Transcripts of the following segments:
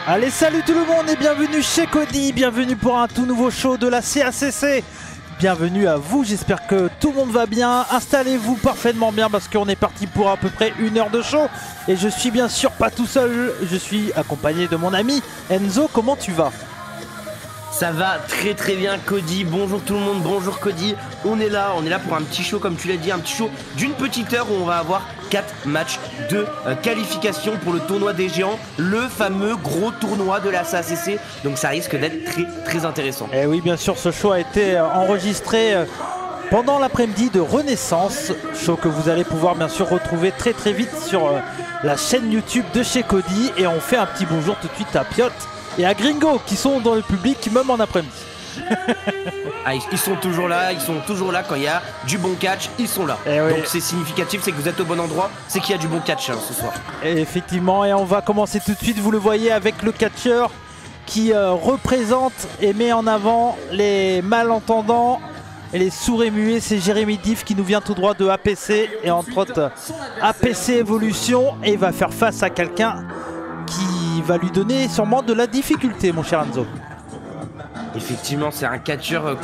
Allez, salut tout le monde et bienvenue chez Cody, bienvenue pour un tout nouveau show de la CACC. Bienvenue à vous, j'espère que tout le monde va bien. Installez-vous parfaitement bien parce qu'on est parti pour à peu près 1 heure de show. Et je suis bien sûr pas tout seul, je suis accompagné de mon ami Enzo. Comment tu vas? Ça va très bien Cody, bonjour tout le monde, bonjour Cody. On est là pour un petit show comme tu l'as dit, un petit show d'une petite heure où on va avoir 4 matchs de qualification pour le tournoi des géants, le fameux gros tournoi de la CACC. Donc ça risque d'être très intéressant. Et oui, bien sûr, ce show a été enregistré pendant l'après-midi de Renaissance, show que vous allez pouvoir bien sûr retrouver très vite sur la chaîne YouTube de chez Cody. Et on fait un petit bonjour tout de suite à Piot et à Gringo qui sont dans le public même en après-midi. Ils sont toujours là quand il y a du bon catch, ils sont là. Oui. Donc c'est significatif, c'est que vous êtes au bon endroit, c'est qu'il y a du bon catch ce soir. Et effectivement, et on va commencer tout de suite, vous le voyez, avec le catcheur qui représente et met en avant les malentendants et les sourds et muets. C'est Jérémy Diff qui nous vient tout droit de APC et entre autres APC Evolution, et il va faire face à quelqu'un qui va lui donner sûrement de la difficulté, mon cher Enzo. Effectivement, c'est un catcheur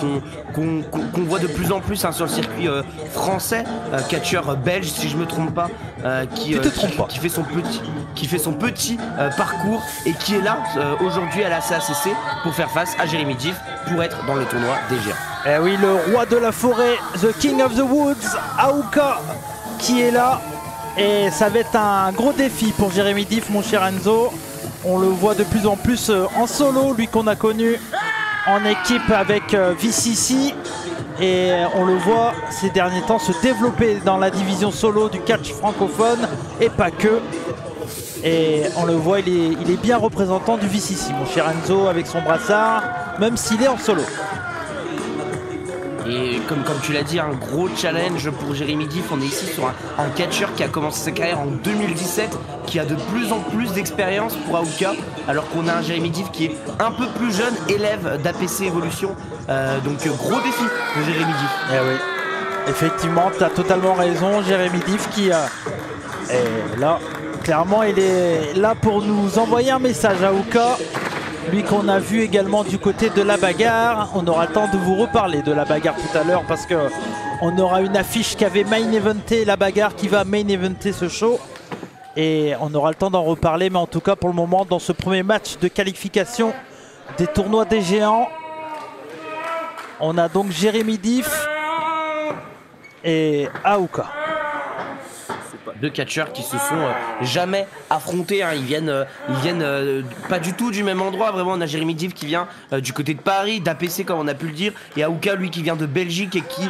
qu'on voit de plus en plus sur le circuit français, catcheur belge si je me trompe pas, qui fait son petit parcours et qui est là aujourd'hui à la CACC pour faire face à Jérémy Diff pour être dans le tournoi des géants. Eh oui, le roi de la forêt, the king of the woods, Aouka, qui est là, et ça va être un gros défi pour Jérémy Diff, mon cher Enzo. On le voit de plus en plus en solo, lui qu'on a connu en équipe avec VCC, et on le voit ces derniers temps se développer dans la division solo du catch francophone et pas que. Et on le voit, il est bien représentant du VCC, mon cher Enzo, avec son brassard, même s'il est en solo. Et comme tu l'as dit, un gros challenge pour Jérémy Diff. On est ici sur un catcheur qui a commencé sa carrière en 2017, qui a de plus en plus d'expérience pour Aouka, alors qu'on a un Jérémy Diff qui est un peu plus jeune, élève d'APC Evolution. Donc gros défi de Jérémy Diff. Eh oui, effectivement, tu as totalement raison. Jérémy Diff qui est là, clairement, il est là pour nous envoyer un message à Aouka. Lui qu'on a vu également du côté de la bagarre. On aura le temps de vous reparler de la bagarre tout à l'heure parce qu'on aura une affiche qui avait main eventé la bagarre qui va main eventer ce show. Et on aura le temps d'en reparler, mais en tout cas pour le moment dans ce premier match de qualification des tournois des géants, on a donc Jérémy Diff et Aouka. Deux catcheurs qui se sont jamais affrontés, Ils viennent pas du tout du même endroit. Vraiment, on a Jérémy Diff qui vient du côté de Paris, d'APC comme on a pu le dire, et Aouka lui qui vient de Belgique et qui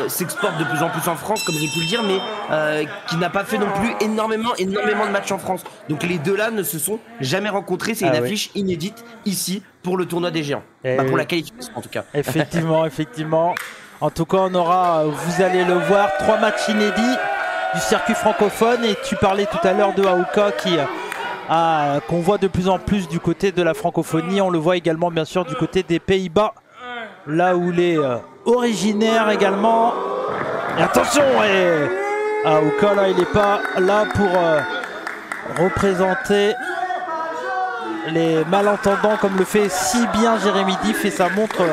s'exporte de plus en plus en France comme j'ai pu le dire, mais qui n'a pas fait non plus énormément de matchs en France. Donc les deux là ne se sont jamais rencontrés. C'est une affiche inédite ici pour le tournoi des géants, pour la qualification en tout cas. Effectivement. En tout cas, on aura, vous allez le voir, 3 matchs inédits du circuit francophone. Et tu parlais tout à l'heure de Aouka qu'on voit de plus en plus du côté de la francophonie. On le voit également bien sûr du côté des Pays-Bas, là où il est originaire également. Et attention, Aouka là, il n'est pas là pour représenter les malentendants comme le fait si bien Jérémy Diff, et ça montre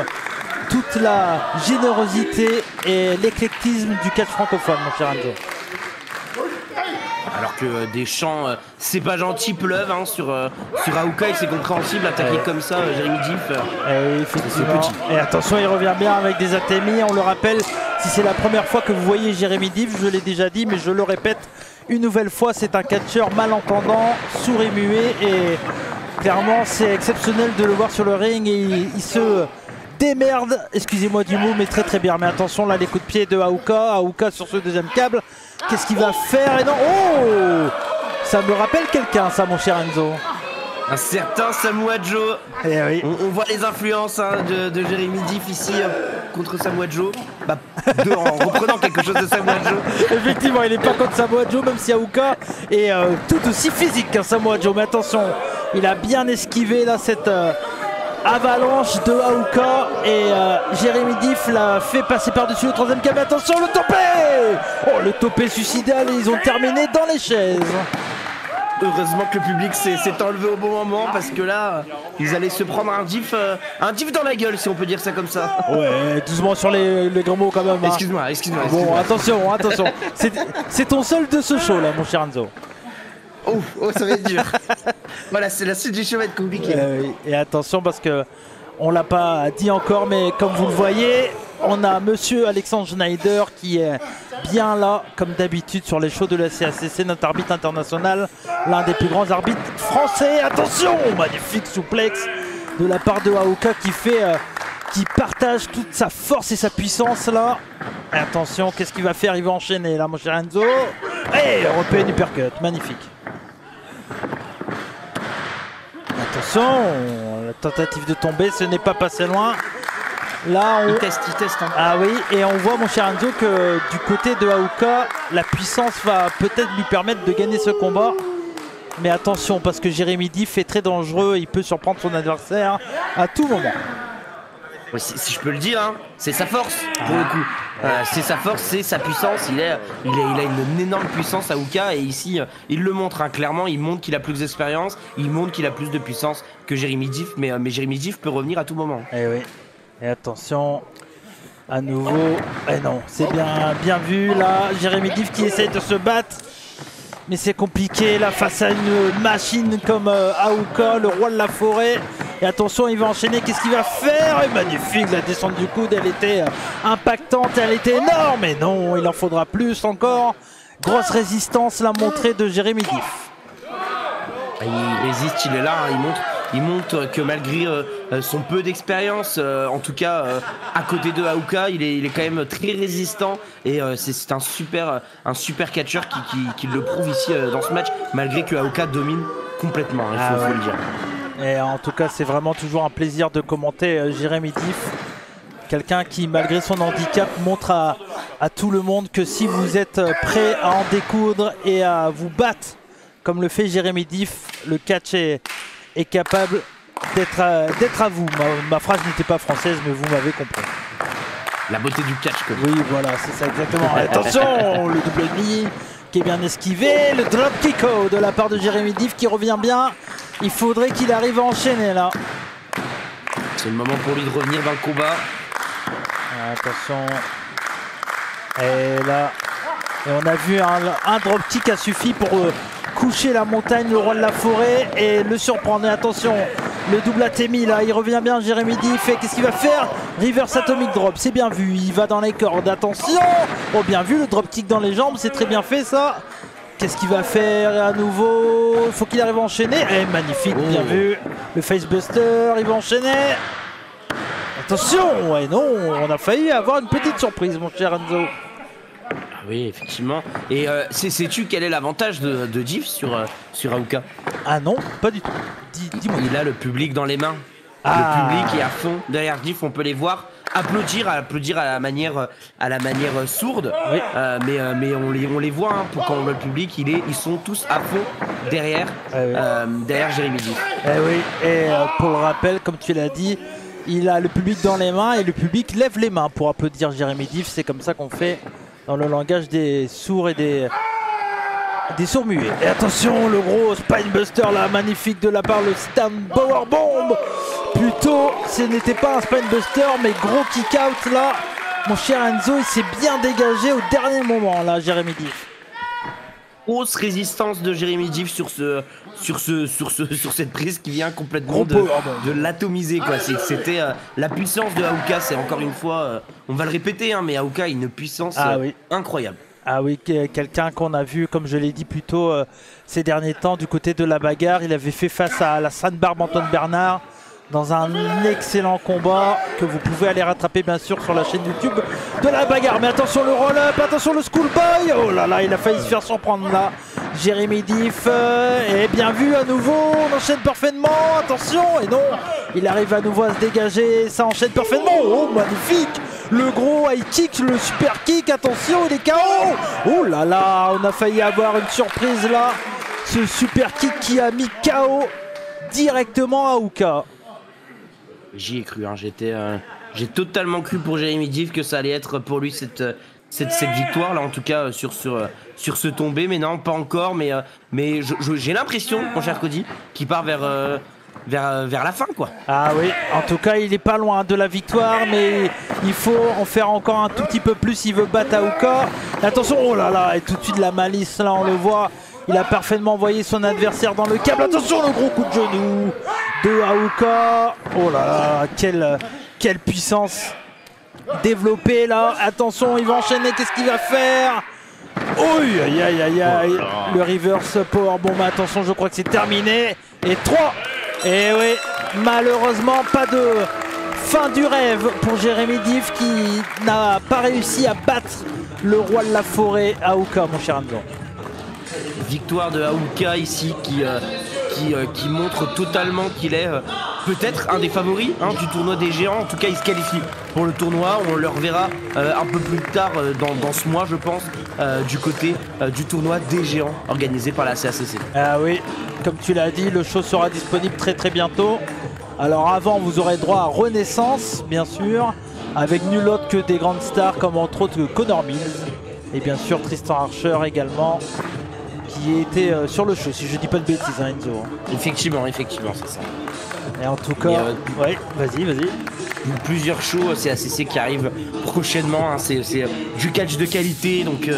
toute la générosité et l'éclectisme du catch francophone, mon cher Enzo. Alors que des chants c'est pas gentil pleuvent sur Aouka, et c'est compréhensible attaquer comme ça Jérémy Diff. C'est petit. Et attention, il revient bien avec des atémies. On le rappelle, si c'est la première fois que vous voyez Jérémy Diff, je l'ai déjà dit mais je le répète une nouvelle fois, c'est un catcheur malentendant, sourd et muet, et clairement c'est exceptionnel de le voir sur le ring, et il se démerde, excusez-moi du mot, mais très bien. Mais attention là, les coups de pied de Aouka sur ce deuxième câble. Qu'est-ce qu'il va faire? Et non, ça me rappelle quelqu'un, ça, mon cher Enzo. Un certain Samoa Joe. Oui. On voit les influences de Jérémy Diff ici contre Samoa Joe. En reprenant quelque chose de Samoa Joe. Effectivement, il n'est pas contre Samoa Joe, même si Aouka est tout aussi physique qu'un Samoa Joe. Mais attention, il a bien esquivé là cette avalanche de Aouka, et Jérémy Diff l'a fait passer par-dessus le troisième câble. Attention, le topé! Oh, le topé suicidal, et ils ont terminé dans les chaises. Heureusement que le public s'est enlevé au bon moment parce que là, ils allaient se prendre un diff dans la gueule, si on peut dire ça comme ça. Ouais, doucement sur les gros mots quand même. Hein. Excuse-moi. Bon, attention. C'est ton seul de ce show là, mon cher Enzo. Oh, ça va être dur. Voilà, c'est la suite du show va être compliquée. Et attention parce que on l'a pas dit encore, mais comme vous le voyez, on a monsieur Alexandre Schneider qui est bien là, comme d'habitude, sur les shows de la CACC, notre arbitre international, l'un des plus grands arbitres français. Attention, magnifique souplex de la part de Aouka qui partage toute sa force et sa puissance là. Et attention, qu'est-ce qu'il va faire? Il va enchaîner là, mon cher Enzo. Et européen uppercut, magnifique. Attention, la tentative de tomber, ce n'est pas passé loin. Là, il teste. Hein. Ah oui, et on voit, mon cher Enzo, que du côté de Aouka, la puissance va peut-être lui permettre de gagner ce combat. Mais attention, parce que Jérémy Diff est très dangereux, il peut surprendre son adversaire à tout moment. Ouais, si je peux le dire, hein, c'est sa force pour le coup. C'est sa force, c'est sa puissance. Il a une énorme puissance Aouka et ici il le montre hein, clairement. Il montre qu'il a plus d'expérience, il montre qu'il a plus de puissance que Jérémy Diff. Mais Jérémy Diff peut revenir à tout moment. Et oui. Et attention, à nouveau. Et non, c'est bien vu là. Jérémy Diff qui essaye de se battre. Mais c'est compliqué là face à une machine comme Aouka, le roi de la forêt. Et attention, il va enchaîner, qu'est-ce qu'il va faire? Et magnifique, la descente du coude, elle était impactante, elle était énorme. Mais non, il en faudra plus encore. Grosse résistance, la montrée de Jérémy Diff. Il résiste, il est là, hein, il montre que malgré son peu d'expérience, en tout cas à côté de Aouka, il est quand même très résistant et c'est un super catcheur qui le prouve ici dans ce match, malgré que Aouka domine complètement, il faut le dire. Et en tout cas, c'est vraiment toujours un plaisir de commenter Jérémy Diff. Quelqu'un qui, malgré son handicap, montre à tout le monde que si vous êtes prêt à en découdre et à vous battre, comme le fait Jérémy Diff, le catch est capable d'être à vous. Ma phrase n'était pas française, mais vous m'avez compris. La beauté du catch. Oui, voilà, c'est ça exactement. Attention, le double ennemi qui est bien esquivé. Le drop kick de la part de Jérémy Diff qui revient bien. Il faudrait qu'il arrive à enchaîner là. C'est le moment pour lui de revenir dans le combat. Attention. Et là, et on a vu un drop kick a suffi pour coucher la montagne, le roi de la forêt, et le surprendre. Et attention, le double Atemi là, il revient bien Jérémy Diff. Et qu'est-ce qu'il va faire? Reverse atomic drop, c'est bien vu, il va dans les cordes. Attention, oh bien vu, le drop kick dans les jambes, c'est très bien fait ça. Qu'est-ce qu'il va faire à nouveau? Il faut qu'il arrive à enchaîner. Et magnifique, bien vu. Le facebuster, il va enchaîner. Attention, ouais non, on a failli avoir une petite surprise mon cher Enzo. Oui, effectivement. Et sais-tu quel est l'avantage de Diff sur Aouka? Ah non, pas du tout. Dis-moi. Il a le public dans les mains. Le public est à fond derrière Diff, on peut les voir applaudir à la manière sourde. Oui. Mais on les voit hein, quand le public ils sont tous à fond derrière Jérémy Diff. Oui. Et pour le rappel, comme tu l'as dit, il a le public dans les mains et le public lève les mains pour applaudir Jérémy Diff. C'est comme ça qu'on fait dans le langage des sourds et des sourds muets. Et attention, le gros Spinebuster là, magnifique de la part de Stand Power Bomb. Plutôt, ce n'était pas un Spinebuster, mais gros kick-out là. Mon cher Enzo, il s'est bien dégagé au dernier moment là, Jérémy Diff. Grosse résistance de Jérémy Diff sur cette prise qui vient complètement de l'atomiser quoi. C'était la puissance de Aouka, c'est encore une fois, on va le répéter hein, mais Aouka a une puissance incroyable. Ah oui, quelqu'un qu'on a vu, comme je l'ai dit plus tôt, ces derniers temps du côté de la bagarre. Il avait fait face à la Sainte-Barbe Antoine Bernard dans un excellent combat que vous pouvez aller rattraper bien sûr sur la chaîne YouTube de la bagarre. Mais attention le roll-up, attention le schoolboy. Oh là là, il a failli se faire surprendre là. Jérémy Diff est bien vu à nouveau, on enchaîne parfaitement, attention. Et non, il arrive à nouveau à se dégager, ça enchaîne parfaitement. Oh magnifique, le gros high kick, le super kick, attention il est KO. Oh là là, on a failli avoir une surprise là. Ce super kick qui a mis KO directement à Aouka. J'y ai cru, hein. J'ai totalement cru pour Jérémy Diff que ça allait être pour lui cette victoire là en tout cas sur ce tombé, mais non pas encore, mais j'ai l'impression, mon cher Cody, qu'il part vers la fin quoi. Ah oui, en tout cas il est pas loin de la victoire, mais il faut en faire encore un tout petit peu plus s'il veut battre Aouka. Attention, oh là là, et tout de suite la malice là, on le voit, il a parfaitement envoyé son adversaire dans le câble. Attention, le gros coup de genou de Aouka. Oh là là, quelle puissance développée là. Attention, il va enchaîner, qu'est-ce qu'il va faire? Oui, aïe aïe aïe aïe, le reverse powerbomb. Attention, je crois que c'est terminé. Et 3. Et oui, malheureusement pas de fin du rêve pour Jérémy Div qui n'a pas réussi à battre le roi de la forêt, Aouka, mon cher Anzo. Victoire de Aouka ici qui montre totalement qu'il est peut-être un des favoris du tournoi des géants. En tout cas il se qualifie pour le tournoi, on le reverra un peu plus tard dans ce mois je pense, du côté du tournoi des géants organisé par la CACC. Ah oui, comme tu l'as dit, le show sera disponible très très bientôt. Alors avant vous aurez droit à Renaissance bien sûr, avec nul autre que des grandes stars comme entre autres Connor Mills et bien sûr Tristan Archer également, qui était sur le show, si je dis pas de bêtises, Enzo. Effectivement, c'est ça. Et en tout cas, ouais, vas-y. Plusieurs shows CACC qui arrivent prochainement, c'est du catch de qualité, donc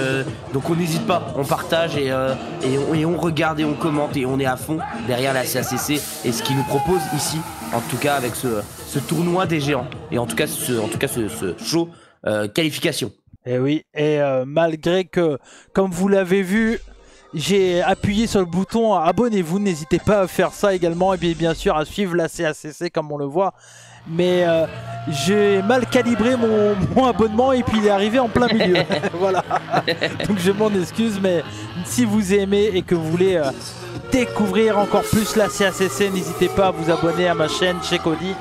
on n'hésite pas, on partage et on regarde et on commente et on est à fond derrière la CACC et ce qu'ils nous propose ici, en tout cas avec ce tournoi des géants et en tout cas ce show qualification. Et oui, et malgré que, comme vous l'avez vu, j'ai appuyé sur le bouton abonnez-vous, n'hésitez pas à faire ça également et bien sûr à suivre la CACC comme on le voit. Mais j'ai mal calibré mon abonnement et puis il est arrivé en plein milieu. Voilà. Donc je m'en excuse, mais si vous aimez et que vous voulez découvrir encore plus la CACC, n'hésitez pas à vous abonner à ma chaîne chez Cody,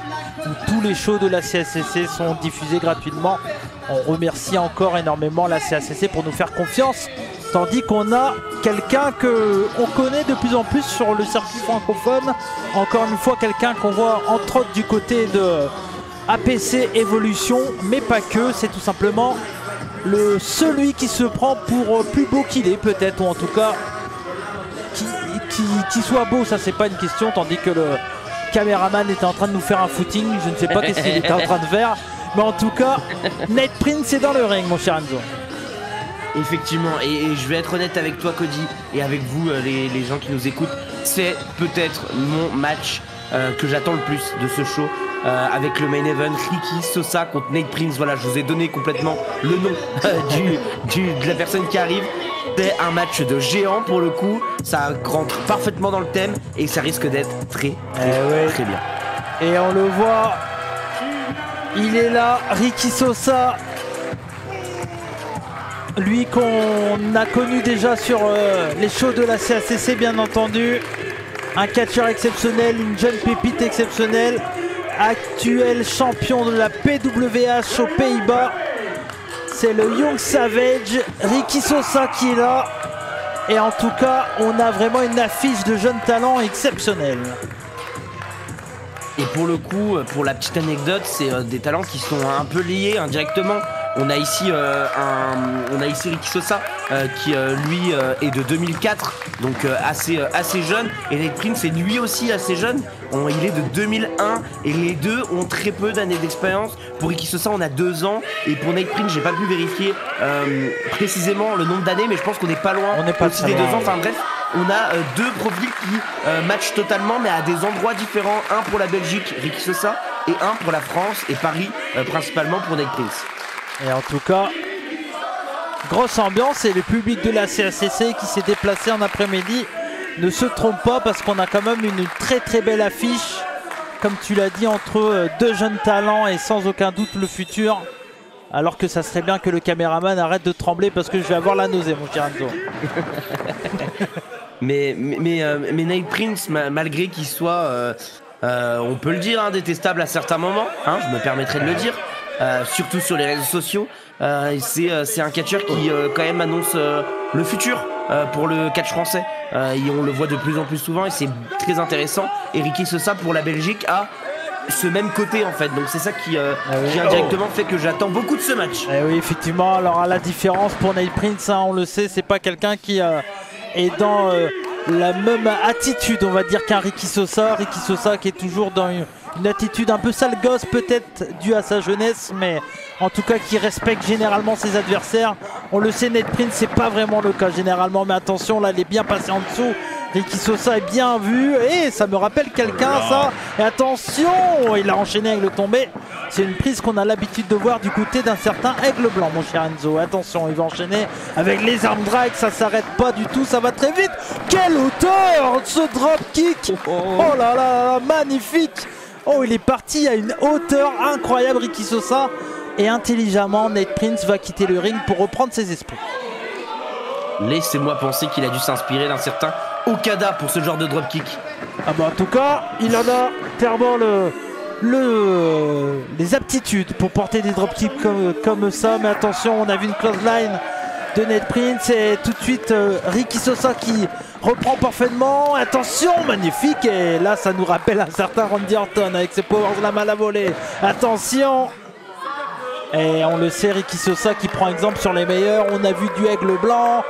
où tous les shows de la CACC sont diffusés gratuitement. On remercie encore énormément la CACC pour nous faire confiance, tandis qu'on a quelqu'un qu'on connaît de plus en plus sur le circuit francophone. Encore une fois, quelqu'un qu'on voit entre autres du côté de APC Evolution, mais pas que. C'est tout simplement celui qui se prend pour plus beau qu'il est peut-être, ou en tout cas qui soit beau, ça c'est pas une question, tandis que le caméraman était en train de nous faire un footing. Je ne sais pas qu'est-ce qu'il était en train de faire, mais en tout cas Nate Prince est dans le ring, mon cher Enzo. Effectivement, et je vais être honnête avec toi Cody et avec vous les gens qui nous écoutent, c'est peut-être mon match que j'attends le plus de ce show, avec le main event Ricky Sosa contre Nate Prince. Voilà, je vous ai donné complètement le nom de la personne qui arrive. C'est un match de géant pour le coup, ça rentre parfaitement dans le thème et ça risque d'être très bien. Et on le voit, il est là, Ricky Sosa. Lui qu'on a connu déjà sur les shows de la CACC bien entendu. Un catcheur exceptionnel, une jeune pépite exceptionnelle. Actuel champion de la PWH aux Pays-Bas. C'est le Young Savage, Ricky Sosa qui est là. Et en tout cas, on a vraiment une affiche de jeunes talents exceptionnels. Et pour le coup, pour la petite anecdote, c'est des talents qui sont un peu liés indirectement. On a ici Ricky Sosa qui lui est de 2004, donc assez jeune, et Nate Prince est lui aussi assez jeune. Il est de 2001 et les deux ont très peu d'années d'expérience. Pour Ricky Sosa on a 2 ans et pour Nate Prince j'ai pas pu vérifier précisément le nombre d'années, mais je pense qu'on n'est pas loin. On n'est pas aussi des 2 ans. Enfin bref, on a 2 profils qui matchent totalement, mais à des endroits différents. Un pour la Belgique, Ricky Sosa, et un pour la France et Paris, principalement pour Nate Prince. Et en tout cas, grosse ambiance, et le public de la CACC qui s'est déplacé en après-midi ne se trompe pas, parce qu'on a quand même une très très belle affiche, comme tu l'as dit, entre 2 jeunes talents et sans aucun doute le futur. Alors que ça serait bien que le caméraman arrête de trembler parce que je vais avoir la nausée, mon cher Enzo. mais Nate Prince, malgré qu'il soit, on peut le dire, détestable à certains moments, je me permettrai de le dire, surtout sur les réseaux sociaux, c'est un catcheur qui quand même annonce le futur pour le catch français, et on le voit de plus en plus souvent et c'est très intéressant. Et Ricky Sosa pour la Belgique a ce même côté en fait. Donc c'est ça qui indirectement fait que j'attends beaucoup de ce match. Oui, effectivement. Alors à la différence pour Nate Prince, on le sait, c'est pas quelqu'un qui est dans la même attitude, on va dire, qu'un Ricky Sosa. Ricky Sosa qui est toujours dans une attitude un peu sale gosse, peut-être due à sa jeunesse, mais en tout cas qui respecte généralement ses adversaires. On le sait, Nate Prince, c'est pas vraiment le cas généralement, mais attention, là il est bien passé en dessous. Ricky Sosa est bien vu et ça me rappelle quelqu'un, ça. Et attention, il a enchaîné avec le tombé. C'est une prise qu'on a l'habitude de voir du côté d'un certain Aigle Blanc, mon cher Enzo. Attention, il va enchaîner avec les arm drags, ça s'arrête pas du tout, ça va très vite. Quelle hauteur ce drop kick. Oh là là, magnifique. Oh, il est parti à une hauteur incroyable, Ricky Sosa. Et intelligemment, Nate Prince va quitter le ring pour reprendre ses esprits. Laissez-moi penser qu'il a dû s'inspirer d'un certain Okada pour ce genre de dropkick. Ah bah en tout cas, il en a clairement les aptitudes pour porter des dropkicks comme ça. Mais attention, on a vu une close line de Nate Prince et tout de suite Ricky Sosa qui reprend parfaitement. Attention, magnifique. Et là, ça nous rappelle un certain Randy Orton avec ses power slam à la volée. Attention. Et on le sait, Ricky Sosa qui prend exemple sur les meilleurs. On a vu du Aigle Blanc,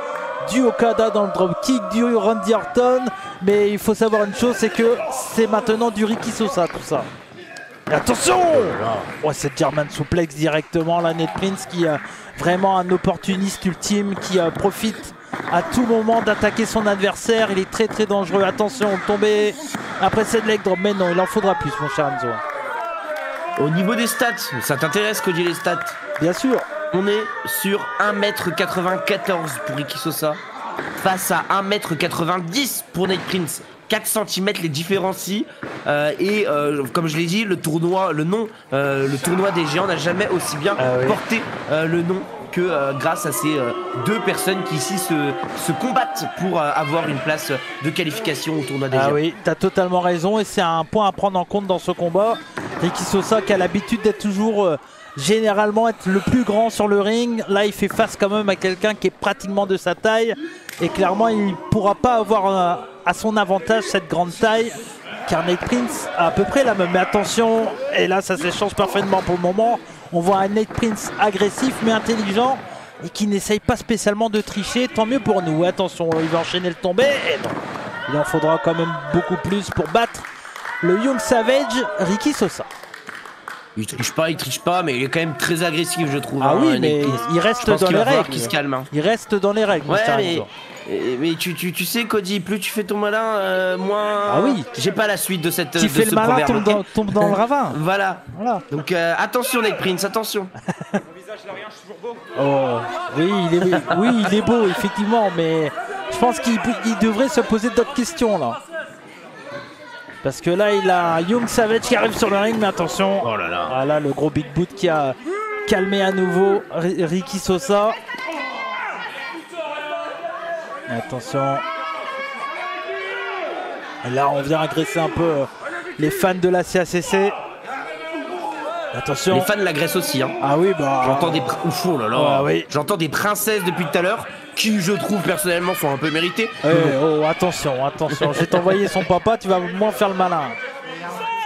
du Okada dans le dropkick, du Randy Orton. Mais il faut savoir une chose, c'est que c'est maintenant du Ricky Sosa tout ça. Et attention, cette German suplex directement, la Nate Prince qui est vraiment un opportuniste ultime, qui profite à tout moment d'attaquer son adversaire. Il est très très dangereux. Attention, tomber après cette leg drop. Mais non, il en faudra plus, mon cher Enzo. Au niveau des stats, ça t'intéresse, Cody, les stats? Bien sûr. On est sur 1m94 pour Ricky Sosa face à 1m90 pour Nate Prince. 4 cm les différencient comme je l'ai dit, le tournoi des géants n'a jamais aussi bien porté le nom que grâce à ces deux personnes qui ici se combattent pour avoir une place de qualification au tournoi des géants. Ah oui, tu as totalement raison et c'est un point à prendre en compte dans ce combat. Ricky Sosa qui a l'habitude d'être toujours généralement être le plus grand sur le ring. Là il fait face quand même à quelqu'un qui est pratiquement de sa taille et clairement il ne pourra pas avoir à son avantage cette grande taille car Nate Prince a à peu près la même. Mais attention, et là ça s'échange parfaitement pour le moment. On voit un Nate Prince agressif mais intelligent et qui n'essaye pas spécialement de tricher, tant mieux pour nous. Attention, il va enchaîner le tombé et non, il en faudra quand même beaucoup plus pour battre le Young Savage Ricky Sosa. Il triche pas, mais il est quand même très agressif, je trouve. Ah oui, mais il reste dans les règles. Il se calme. Il reste dans les règles. Ouais, mais tu sais, Cody, plus tu fais ton malin, moins. Ah oui. J'ai pas la suite de cette. Qui fait le malin tombe dans le ravin. Voilà. Donc attention, Nate Prince, attention. Mon visage n'a rien, je suis toujours beau. Oh, oui, il est beau, effectivement, mais je pense qu'il devrait se poser d'autres questions là. Parce que là, il a Young Savage qui arrive sur le ring, mais attention. Oh là là. Voilà le gros Big Boot qui a calmé à nouveau Ricky Sosa. Attention. Et là, on vient agresser un peu les fans de la CACC. Attention. Les fans l'agressent aussi. Hein. Ah oui, bah. J'entends des oh là là. Ah, oui. J'entends des princesses depuis tout à l'heure qui, je trouve personnellement, sont un peu méritées. Oh, attention. Je vais t'envoyer son papa, tu vas moins faire le malin.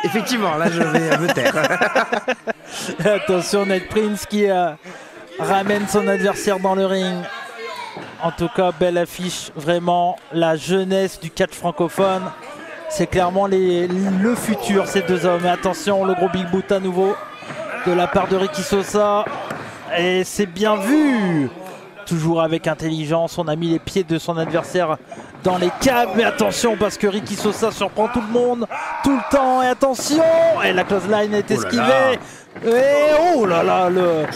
Effectivement, là, je vais me taire. Attention, Nate Prince qui ramène son adversaire dans le ring. En tout cas, belle affiche. Vraiment, la jeunesse du catch francophone. C'est clairement le futur, ces deux hommes. Et attention, le gros Big Boot à nouveau de la part de Ricky Sosa. Et c'est bien vu. Toujours avec intelligence, on a mis les pieds de son adversaire dans les câbles. Mais attention, parce que Ricky Sosa surprend tout le monde, tout le temps. Et attention, et la close line est esquivée. Et oh là là, le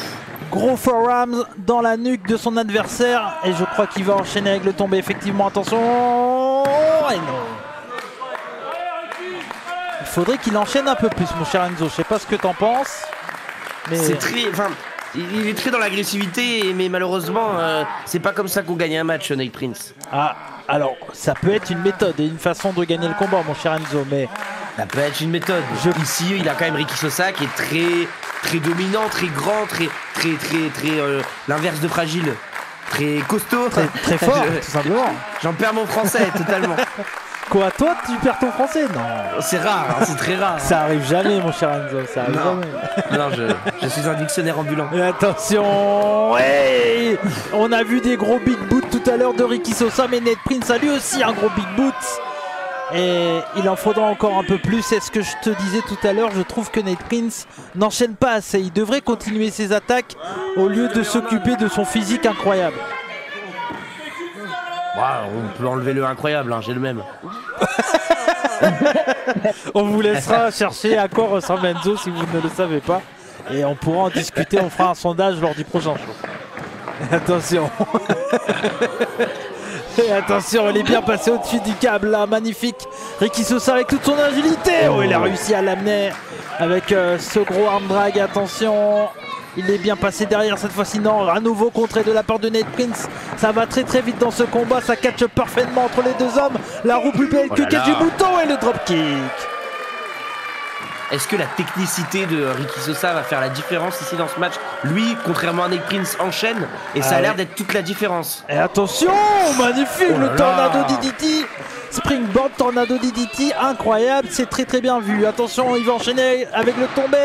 gros forearm dans la nuque de son adversaire. Et je crois qu'il va enchaîner avec le tombé. Effectivement, attention. Et non. Il faudrait qu'il enchaîne un peu plus, mon cher Enzo. Je sais pas ce que t'en penses. Mais... C'est très... Enfin, il est très dans l'agressivité, mais malheureusement, c'est pas comme ça qu'on gagne un match, Nate Prince. Ah, alors, ça peut être une méthode et une façon de gagner le combat, mon cher Enzo, mais... Ça peut être une méthode. Ici, il a quand même Ricky Sosa qui est très dominant, très grand, très l'inverse de fragile. Très costaud. Très fort, tout simplement. J'en perds mon français, totalement. Quoi, toi, tu perds ton français? Non. C'est rare, hein, c'est très rare. Ça arrive jamais, mon cher Enzo, ça arrive jamais. Non, je suis un dictionnaire ambulant. Et attention, ouais, on a vu des gros big boots tout à l'heure de Ricky Sosa, mais Nate Prince a lui aussi un gros big boot. Et il en faudra encore un peu plus. C'est ce que je te disais tout à l'heure. Je trouve que Nate Prince n'enchaîne pas assez. Il devrait continuer ses attaques au lieu de s'occuper de son physique incroyable. On peut enlever le incroyable, hein, j'ai le même. On vous laissera chercher à quoi ressemble Enzo si vous ne le savez pas. Et on pourra en discuter. On fera un sondage lors du prochain show. Attention. Et attention, il est bien passé au-dessus du câble là, magnifique. Ricky Sosa avec toute son agilité. Oh, il a réussi à l'amener avec ce gros arm drag. Attention, il est bien passé derrière cette fois-ci. Non, à nouveau contré de la part de Nate Prince. Ça va très très vite dans ce combat. Ça catch parfaitement entre les deux hommes. La roue plus belle que du bouton et le dropkick. Est-ce que la technicité de Ricky Sosa va faire la différence ici dans ce match? Lui, contrairement à Nate Prince, enchaîne et ça a l'air d'être toute la différence. Et attention, magnifique, le Tornado DDT. Springboard, Tornado DDT, incroyable, c'est très très bien vu. Attention, il va enchaîner avec le tombé.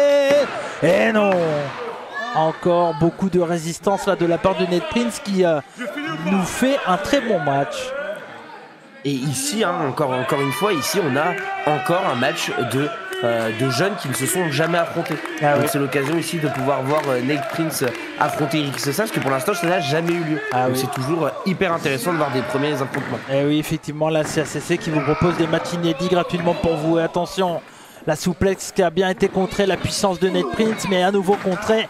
Et non. Encore beaucoup de résistance là de la part de Nate Prince qui nous fait un très bon match. Et ici, hein, encore une fois, ici on a encore un match de jeunes qui ne se sont jamais affrontés. Donc c'est l'occasion ici de pouvoir voir Nate Prince affronter Ricky Sosa, parce que pour l'instant ça n'a jamais eu lieu. Donc c'est toujours hyper intéressant de voir des premiers affrontements. Et oui, effectivement, la CACC qui vous propose des matchs inédits gratuitement pour vous. Et attention, la souplex qui a bien été contrée, la puissance de Nate Prince, mais à nouveau contrée.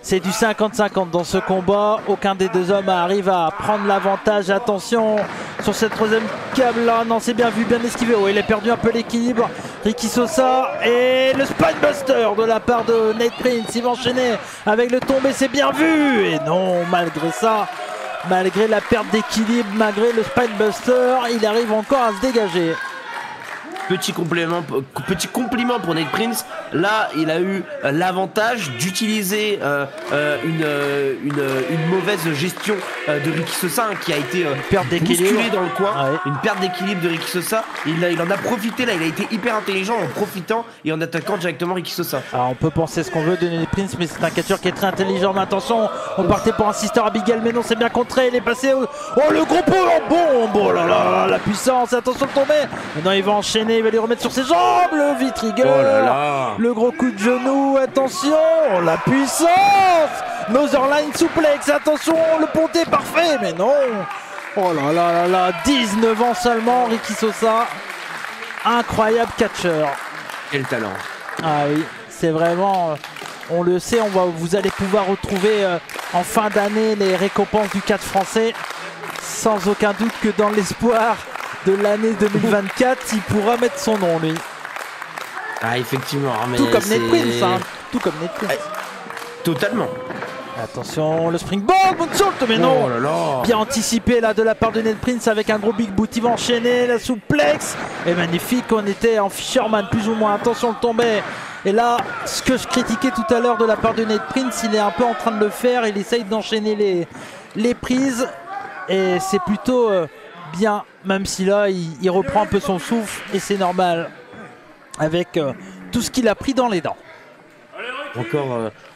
C'est du 50-50 dans ce combat. Aucun des deux hommes arrive à prendre l'avantage. Attention sur cette troisième câble là. Non, c'est bien vu, bien esquivé. Oh, il a perdu un peu l'équilibre. Ricky Sosa et le Spinebuster de la part de Nate Prince. Il va enchaîner avec le tombé, c'est bien vu. Et non, malgré ça, malgré la perte d'équilibre, malgré le Spinebuster, il arrive encore à se dégager. Petit compliment pour Nate Prince. Là, il a eu l'avantage d'utiliser une mauvaise gestion de Ricky Sosa, hein, qui a été bousculé dans le coin. Une perte d'équilibre de Ricky Sosa. Il en a profité là. Il a été hyper intelligent en profitant et en attaquant directement Ricky Sosa. Alors, on peut penser ce qu'on veut de Nate Prince, mais c'est un catcheur qui est très intelligent. Mais attention, on partait pour un Sister Abigail, mais non, c'est bien contré. Il est passé au... Oh, le gros pot en bombe. Oh là là, la puissance. Attention le tomber. Maintenant, il va enchaîner. Il va les remettre sur ses jambes, le V-trigger, le gros coup de genou, attention, la puissance, Northern Suplex, attention, le ponté parfait, mais non, oh là là là là, 19 ans seulement, Ricky Sosa, incroyable catcheur. Quel talent. Ah oui, c'est vraiment, on le sait, vous allez pouvoir retrouver en fin d'année les récompenses du catch français, sans aucun doute que dans l'espoir de l'année 2024, il pourra mettre son nom, lui. Ah, effectivement. Mais tout comme Nate Prince, hein. Tout comme Nate Prince. Totalement. Attention, le springboard, moonsault, mais non. Oh là là. Bien anticipé là de la part de Nate Prince avec un gros big boot. Il va enchaîner la souplex. Et magnifique, on était en Fisherman plus ou moins. Attention, le tombé. Et là, ce que je critiquais tout à l'heure de la part de Nate Prince, il est un peu en train de le faire. Il essaye d'enchaîner les prises. Et c'est plutôt... bien, même si là il reprend un peu son souffle et c'est normal avec tout ce qu'il a pris dans les dents.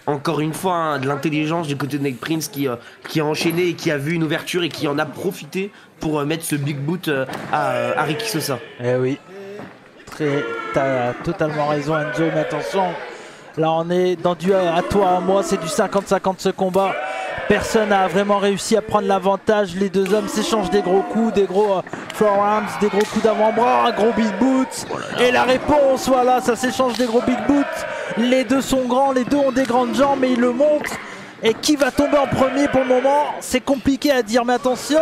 Encore une fois, hein, de l'intelligence du côté de Nate Prince qui a enchaîné et qui a vu une ouverture et qui en a profité pour mettre ce big boot à Ricky Sosa. Eh oui, t'as totalement raison Enzo, mais attention, là on est dans du à toi à moi, c'est du 50-50 ce combat. Personne n'a vraiment réussi à prendre l'avantage. Les deux hommes s'échangent des gros coups, des gros forearms, des gros coups d'avant-bras, un gros big boot. Et la réponse, voilà, ça s'échange des gros big boots. Les deux sont grands, les deux ont des grandes jambes, mais ils le montrent. Et qui va tomber en premier pour le moment? C'est compliqué à dire, mais attention.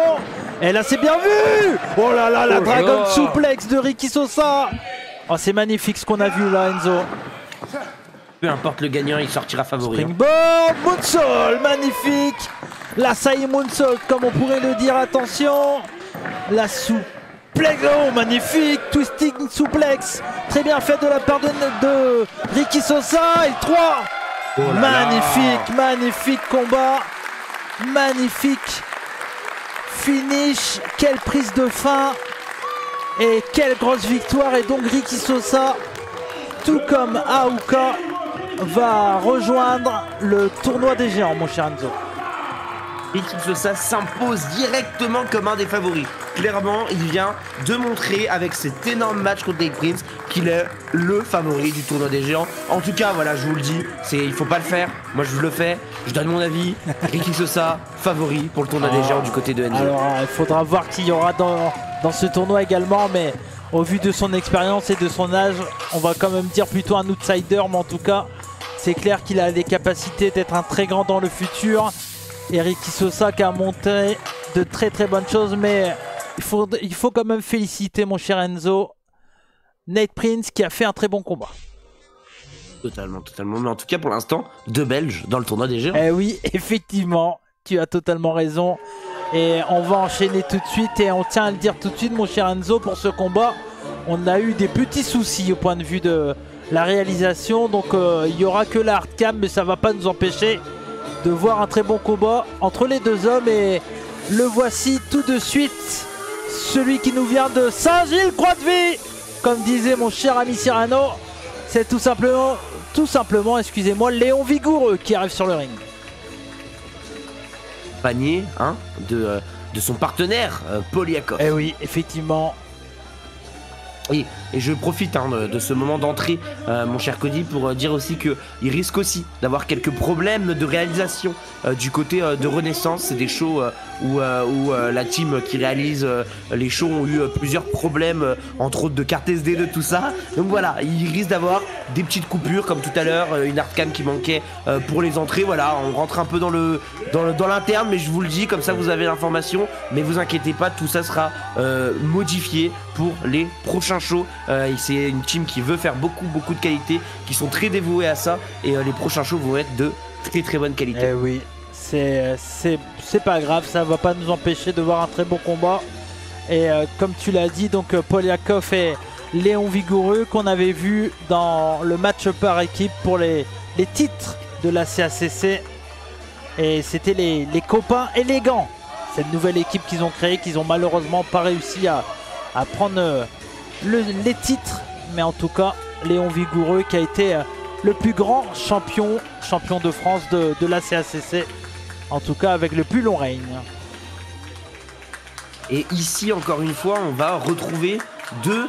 Et là, c'est bien vu. Oh là là, la Dragon Suplex de Ricky Sosa. Oh, c'est magnifique ce qu'on a vu là, Enzo. Peu importe le gagnant, il sortira favori. Springboard, moonsault, magnifique. La Sai moonsault, comme on pourrait le dire, attention. La souplex, oh magnifique, twisting suplex. Très bien fait de la part de Ricky Sosa. Et 3. Oh magnifique, magnifique combat. Magnifique finish. Quelle prise de fin. Et quelle grosse victoire. Et donc Ricky Sosa, tout comme Aouka, va rejoindre le tournoi des géants, mon cher Enzo. Ricky Sosa s'impose directement comme un des favoris. Clairement, il vient de montrer avec cet énorme match contre Nate Prince qu'il est le favori du tournoi des géants. En tout cas, voilà, je vous le dis, il faut pas le faire. Moi, je le fais. Je donne mon avis. Ricky Sosa, favori pour le tournoi des géants du côté de Enzo. Alors, il faudra voir qui y aura dans ce tournoi également, mais au vu de son expérience et de son âge, on va quand même dire plutôt un outsider, mais en tout cas, c'est clair qu'il a les capacités d'être un très grand dans le futur. Et Ricky Sosa qui a monté de très très bonnes choses, mais il faut quand même féliciter, mon cher Enzo, Nate Prince qui a fait un très bon combat. Totalement. Mais en tout cas, pour l'instant, 2 Belges dans le tournoi des géants. Eh oui, effectivement, tu as totalement raison. Et on va enchaîner tout de suite. Et on tient à le dire tout de suite, mon cher Enzo, pour ce combat, on a eu des petits soucis au point de vue de la réalisation. Donc il n'y aura que la hardcam, mais ça ne va pas nous empêcher de voir un très bon combat entre les deux hommes. Et le voici tout de suite, celui qui nous vient de Saint-Gilles-Croix-de-Vie, comme disait mon cher ami Cyrano. C'est tout simplement, excusez-moi, Léon Vigoureux qui arrive sur le ring. Panier de son partenaire Poliakov. Eh oui, effectivement. Oui, et je profite de ce moment d'entrée, mon cher Cody, pour dire aussi qu'il risque aussi d'avoir quelques problèmes de réalisation du côté de Renaissance. C'est des shows où la team qui réalise les shows ont eu plusieurs problèmes, entre autres de carte SD, de tout ça. Donc voilà, il risque d'avoir des petites coupures, comme tout à l'heure, une hardcam qui manquait pour les entrées. Voilà, on rentre un peu dans l'interne, mais je vous le dis, comme ça vous avez l'information. Mais vous inquiétez pas, tout ça sera modifié pour les prochains shows. C'est une team qui veut faire beaucoup de qualité, qui sont très dévoués à ça, et les prochains shows vont être de très bonne qualité. Eh oui, c'est pas grave, ça va pas nous empêcher de voir un très bon combat. Et comme tu l'as dit, donc Poliakov et Léon Vigoureux qu'on avait vu dans le match par équipe pour les titres de la CACC. Et c'était les copains élégants, cette nouvelle équipe qu'ils ont créée, qu'ils ont malheureusement pas réussi à prendre les titres. Mais en tout cas, Léon Vigoureux qui a été le plus grand champion de France de la CACC, en tout cas avec le plus long règne. Et ici, encore une fois, on va retrouver 2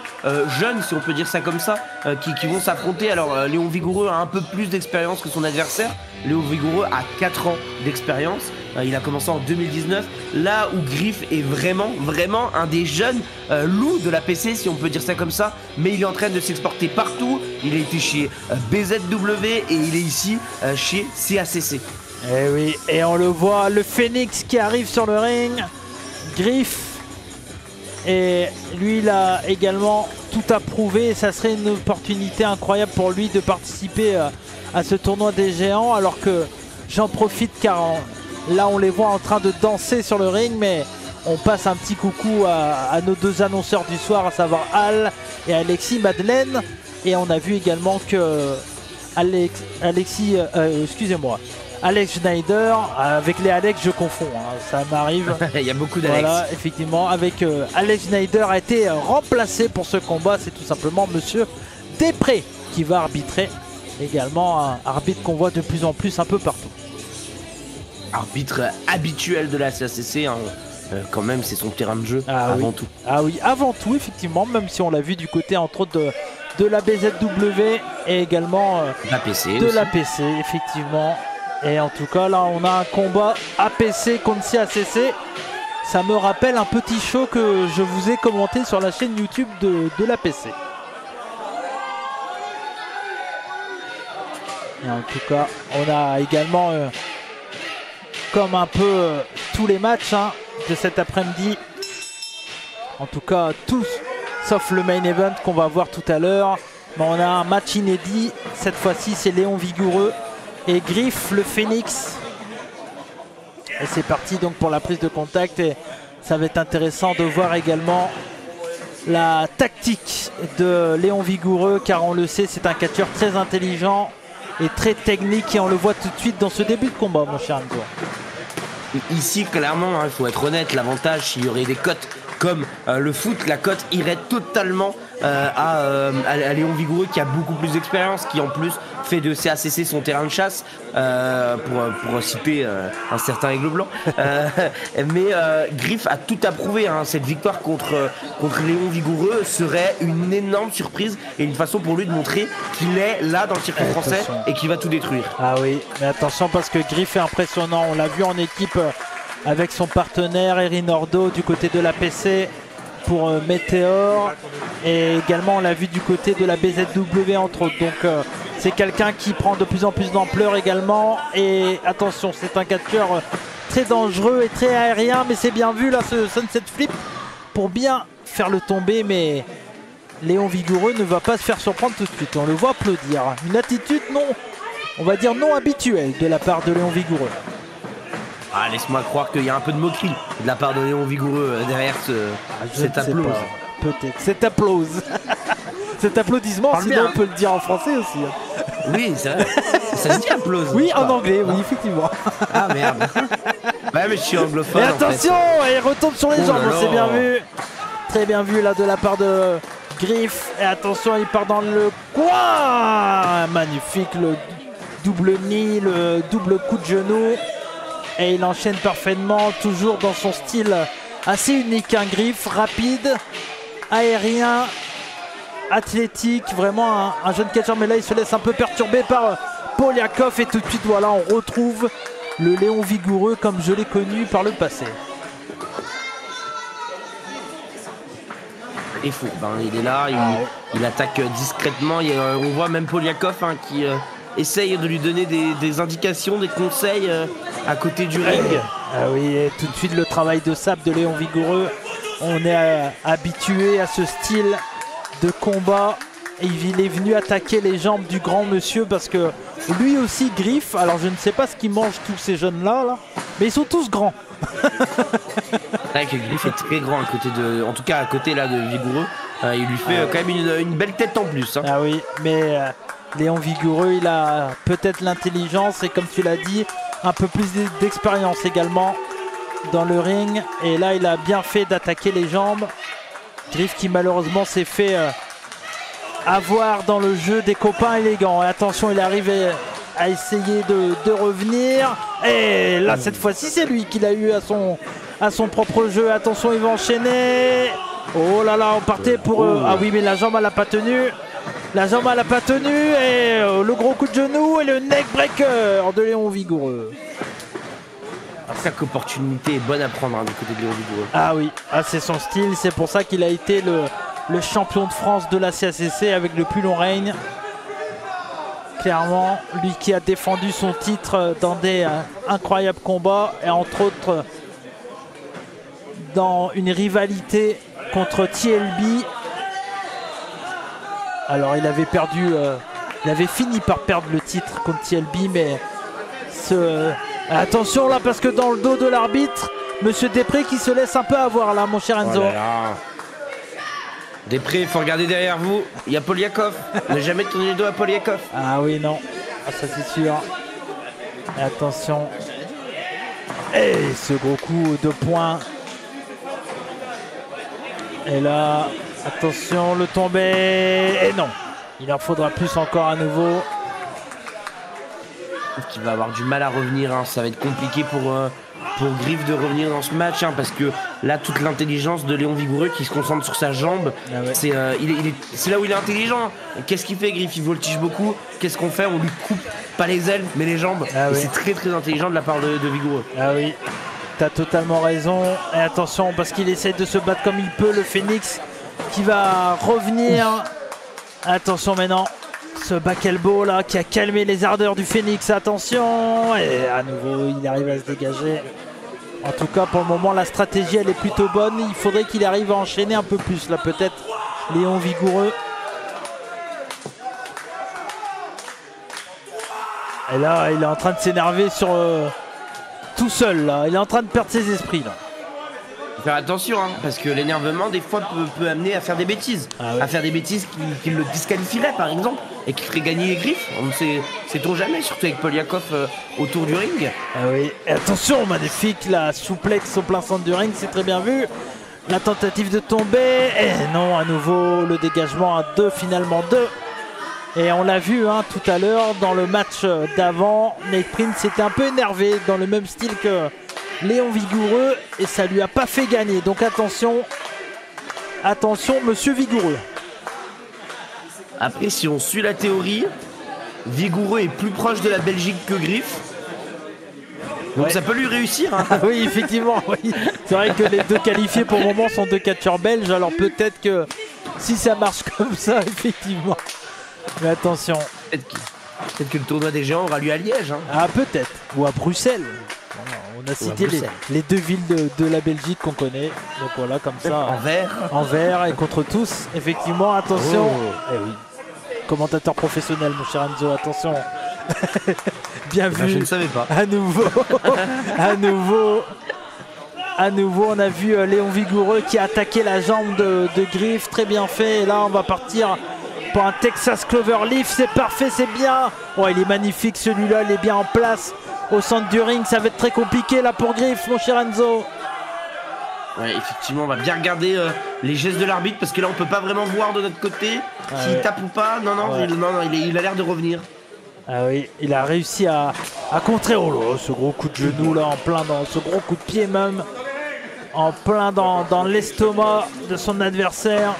jeunes, si on peut dire ça comme ça, qui vont s'affronter. Alors Léon Vigoureux a un peu plus d'expérience que son adversaire. Léon Vigoureux a 4 ans d'expérience. Il a commencé en 2019, là où Griff est vraiment un des jeunes loups de la PC, si on peut dire ça comme ça. Mais il est en train de s'exporter partout. Il a été chez BZW et il est ici chez CACC. Eh oui, et on le voit, le Phoenix qui arrive sur le ring. Griff, et lui il a également tout approuvé. Ça serait une opportunité incroyable pour lui de participer à ce tournoi des géants, alors que j'en profite car là on les voit en train de danser sur le ring, mais on passe un petit coucou à nos 2 annonceurs du soir, à savoir Al et Alexis Madeleine. Et on a vu également que Alex Schneider, avec les Alex je confonds, ça m'arrive. Il y a beaucoup d'Alex. Voilà, effectivement, avec Alex Schneider a été remplacé pour ce combat. C'est tout simplement Monsieur Després qui va arbitrer. Également un arbitre qu'on voit de plus en plus un peu partout. Arbitre habituel de la CACC, quand même c'est son terrain de jeu avant tout. Ah oui, avant tout effectivement, même si on l'a vu du côté entre autres de la BZW et également de l'APC, effectivement. Et en tout cas là on a un combat APC contre CACC. Ça me rappelle un petit show que je vous ai commenté sur la chaîne YouTube de l'APC. Et en tout cas on a également comme un peu tous les matchs de cet après-midi, en tout cas tous sauf le main event qu'on va voir tout à l'heure. Mais on a un match inédit, cette fois-ci c'est Léon Vigoureux et Griff le Phoenix. Et c'est parti donc pour la prise de contact, et ça va être intéressant de voir également la tactique de Léon Vigoureux, car on le sait, c'est un catcheur très intelligent et très technique, et on le voit tout de suite dans ce début de combat, mon cher Enzo. Ici, clairement, il faut être honnête, l'avantage, s'il y aurait des cotes comme le foot, la cote irait totalement à Léon Vigoureux, qui a beaucoup plus d'expérience, qui en plus fait de CACC son terrain de chasse, pour citer un certain Aigle Blanc. Mais Griff a tout approuvé, hein. Cette victoire contre Léon Vigoureux serait une énorme surprise et une façon pour lui de montrer qu'il est là dans le circuit français et qu'il va tout détruire. Ah oui, mais attention parce que Griff est impressionnant. On l'a vu en équipe avec son partenaire Erin Ordo du côté de la PC pour Météor, et également on l'a vu du côté de la BZW entre autres. Donc c'est quelqu'un qui prend de plus en plus d'ampleur également. Et attention, c'est un catcheur très dangereux et très aérien, mais c'est bien vu là ce sunset flip pour bien faire le tomber. Mais Léon Vigoureux ne va pas se faire surprendre tout de suite. On le voit applaudir. Une attitude non, on va dire non habituelle de la part de Léon Vigoureux. Ah, laisse-moi croire qu'il y a un peu de moquerie de la part de Léon Vigoureux derrière cet applause. Peut-être. Cet applause. Cet applaudissement, Parle sinon bien. on peut le dire en français aussi. Oui, c'est vrai. Ça se dit applause. Oui, en anglais, oui, effectivement. Ah merde. Ouais, mais je suis anglophone. Et en fait. attention, il retombe sur les Oh jambes, là là. c'est bien vu. Très bien vu là de la part de Griff. Et attention, il part dans le coin. Magnifique, le double knee, le double coup de genou. Et il enchaîne parfaitement, toujours dans son style assez unique. Un Griff rapide, aérien, athlétique, vraiment un jeune catcheur. Mais là, il se laisse un peu perturber par Poliakov. Et tout de suite, voilà, on retrouve le Léon Vigoureux comme je l'ai connu par le passé. Il est fourbe, hein. Il est là, il attaque discrètement. On voit même Poliakov, hein, qui essaye de lui donner des indications, des conseils à côté du ring. Ah oui, et tout de suite le travail de sabre de Léon Vigoureux. On est habitué à ce style de combat. Et il est venu attaquer les jambes du grand monsieur parce que lui aussi Griff. Alors je ne sais pas ce qu'ils mangent tous ces jeunes là, mais ils sont tous grands. C'est vrai que Griff est très grand à côté en tout cas à côté là de Vigoureux. Il lui fait quand même une belle tête en plus. Hein. Ah oui, mais Léon Vigoureux, il a peut-être l'intelligence et comme tu l'as dit, un peu plus d'expérience également dans le ring. Et là, il a bien fait d'attaquer les jambes. Griff qui malheureusement s'est fait avoir dans le jeu des copains élégants. Et attention, il arrive à essayer de revenir. Et là, cette fois-ci, c'est lui qui l'a eu à son propre jeu. Attention, il va enchaîner. Oh là là, on partait pour... Ah oui, mais la jambe, elle n'a pas tenu. La jambe, elle n'a pas tenu. Et le gros coup de genou et le neck breaker de Léon Vigoureux. Chaque opportunité est bonne à prendre, hein, du côté de Léon Vigoureux. Ah oui, c'est son style. C'est pour ça qu'il a été le champion de France de la CACC avec le plus long règne. Clairement, lui qui a défendu son titre dans des incroyables combats et entre autres dans une rivalité contre TLB. Alors il avait perdu, il avait fini par perdre le titre contre TLB, mais attention là parce que dans le dos de l'arbitre, Monsieur Després qui se laisse un peu avoir là, mon cher Enzo. Oh là là. Després, il faut regarder derrière vous. Il y a Poliakov. Ne jamais tourner le dos à Poliakov. Ah oui, non. Ah, ça c'est sûr. Et attention. Et ce gros coup de poing. Et là, attention, le tombé. Et non. Il en faudra plus encore à nouveau. Qui va avoir du mal à revenir. Hein. Ça va être compliqué pour Griff de revenir dans ce match. Hein, parce que là, toute l'intelligence de Léon Vigoureux qui se concentre sur sa jambe. Ah ouais. C'est là où il est intelligent. Qu'est-ce qu'il fait, Griff? Il voltige beaucoup. Qu'est-ce qu'on fait? On lui coupe pas les ailes, mais les jambes. Ah oui. C'est très très intelligent de la part de Vigoureux. Ah oui. T'as totalement raison. Et attention, parce qu'il essaie de se battre comme il peut. Le Phoenix qui va revenir. Attention maintenant. Ce back elbow là qui a calmé les ardeurs du Phoenix. Attention. Et à nouveau, il arrive à se dégager. En tout cas, pour le moment, la stratégie, elle est plutôt bonne. Il faudrait qu'il arrive à enchaîner un peu plus là, peut-être. Léon Vigoureux. Et là, il est en train de s'énerver sur... tout seul là, il est en train de perdre ses esprits là. Faire attention, hein, parce que l'énervement des fois peut amener à faire des bêtises. Ah ouais. À faire des bêtises qui le disqualifieraient par exemple et qui feraient gagner les Griffes. On ne sait-on jamais, surtout avec Poliakov autour du ring. Ah oui, et attention, magnifique, la souplex au plein centre du ring, c'est très bien vu. La tentative de tomber, et non, à nouveau le dégagement à 2, finalement 2. Et on l'a vu hein, tout à l'heure dans le match d'avant, Nate Prince s'était un peu énervé dans le même style que Léon Vigoureux et ça lui a pas fait gagner. Donc attention, attention monsieur Vigoureux. Après si on suit la théorie, Vigoureux est plus proche de la Belgique que Griff. Donc ouais. Ça peut lui réussir hein. Ah oui effectivement oui. C'est vrai que les deux qualifiés pour le moment sont deux catcheurs belges. Alors peut-être que si ça marche comme ça effectivement. Mais attention. Peut-être que le tournoi des géants aura lieu à Liège hein. Ah peut-être. Ou à Bruxelles. On a cité les deux villes de la Belgique qu'on connaît. Donc voilà comme ça. Anvers et contre tous. Effectivement attention. Oh. Eh oui. Commentateur professionnel mon cher Enzo. Attention. Bien vu. Je ne savais pas. À nouveau, on a vu Léon Vigoureux qui a attaqué la jambe de Griff. Très bien fait. Et là, on va partir pour un Texas Cloverleaf. C'est parfait, c'est bien. Oh, il est magnifique celui-là. Il est bien en place au centre du ring. Ça va être très compliqué là pour Griff, mon cher Enzo. Ouais, effectivement, on va bien regarder les gestes de l'arbitre parce que là, on peut pas vraiment voir de notre côté s'il tape ou pas. Non, ouais. Il a l'air de revenir. Ah oui, il a réussi à contrer ce gros coup de genou là, en plein dans ce gros coup de pied même, en plein dans l'estomac de son adversaire.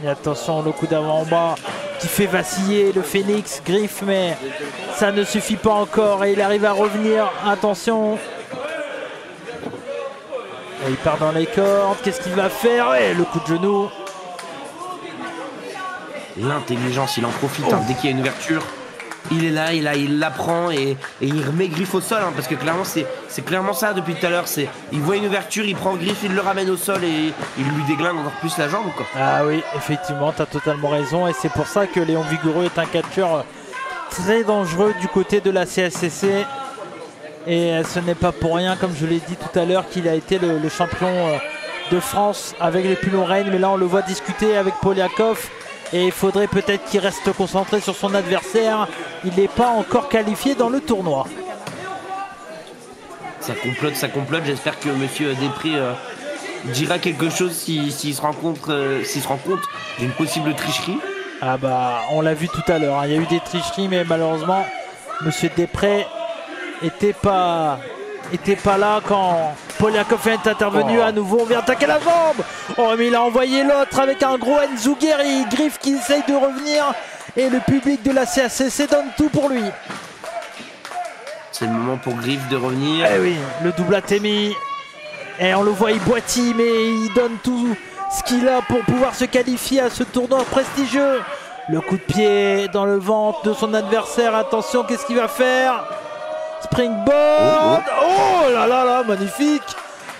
Et attention, le coup d'avant en bas qui fait vaciller le Phoenix Griff, mais ça ne suffit pas encore et il arrive à revenir. Attention. Et il part dans les cordes, qu'est-ce qu'il va faire? Et le coup de genou. L'intelligence, il en profite dès qu'il y a une ouverture. Il est là, il la prend et il remet Griff au sol hein, parce que clairement c'est clairement ça depuis tout à l'heure. Il voit une ouverture, il prend Griff, il le ramène au sol et il lui déglingue encore plus la jambe quoi. Ah oui, effectivement, tu as totalement raison et c'est pour ça que Léon Vigoureux est un catcheur très dangereux du côté de la CSCC. Et ce n'est pas pour rien, comme je l'ai dit tout à l'heure, qu'il a été le champion de France avec les plus longs règnes. Mais là, on le voit discuter avec Poliakov. Et il faudrait peut-être qu'il reste concentré sur son adversaire. Il n'est pas encore qualifié dans le tournoi. Ça complote. J'espère que monsieur Després dira quelque chose s'il se rend compte d'une possible tricherie. Ah bah, on l'a vu tout à l'heure. Hein. Il y a eu des tricheries, mais malheureusement, monsieur Després était pas là quand Poliakov est intervenu. À nouveau. On vient attaquer la jambe. Oh mais il a envoyé l'autre avec un gros Enzugeri. Griff qui essaye de revenir et le public de la CACC donne tout pour lui. C'est le moment pour Griff de revenir. Eh oui, le double Atemi. Et on le voit, il boitille mais il donne tout ce qu'il a pour pouvoir se qualifier à ce tournoi prestigieux. Le coup de pied dans le ventre de son adversaire. Attention, qu'est-ce qu'il va faire? Springboard. Oh là là là, magnifique.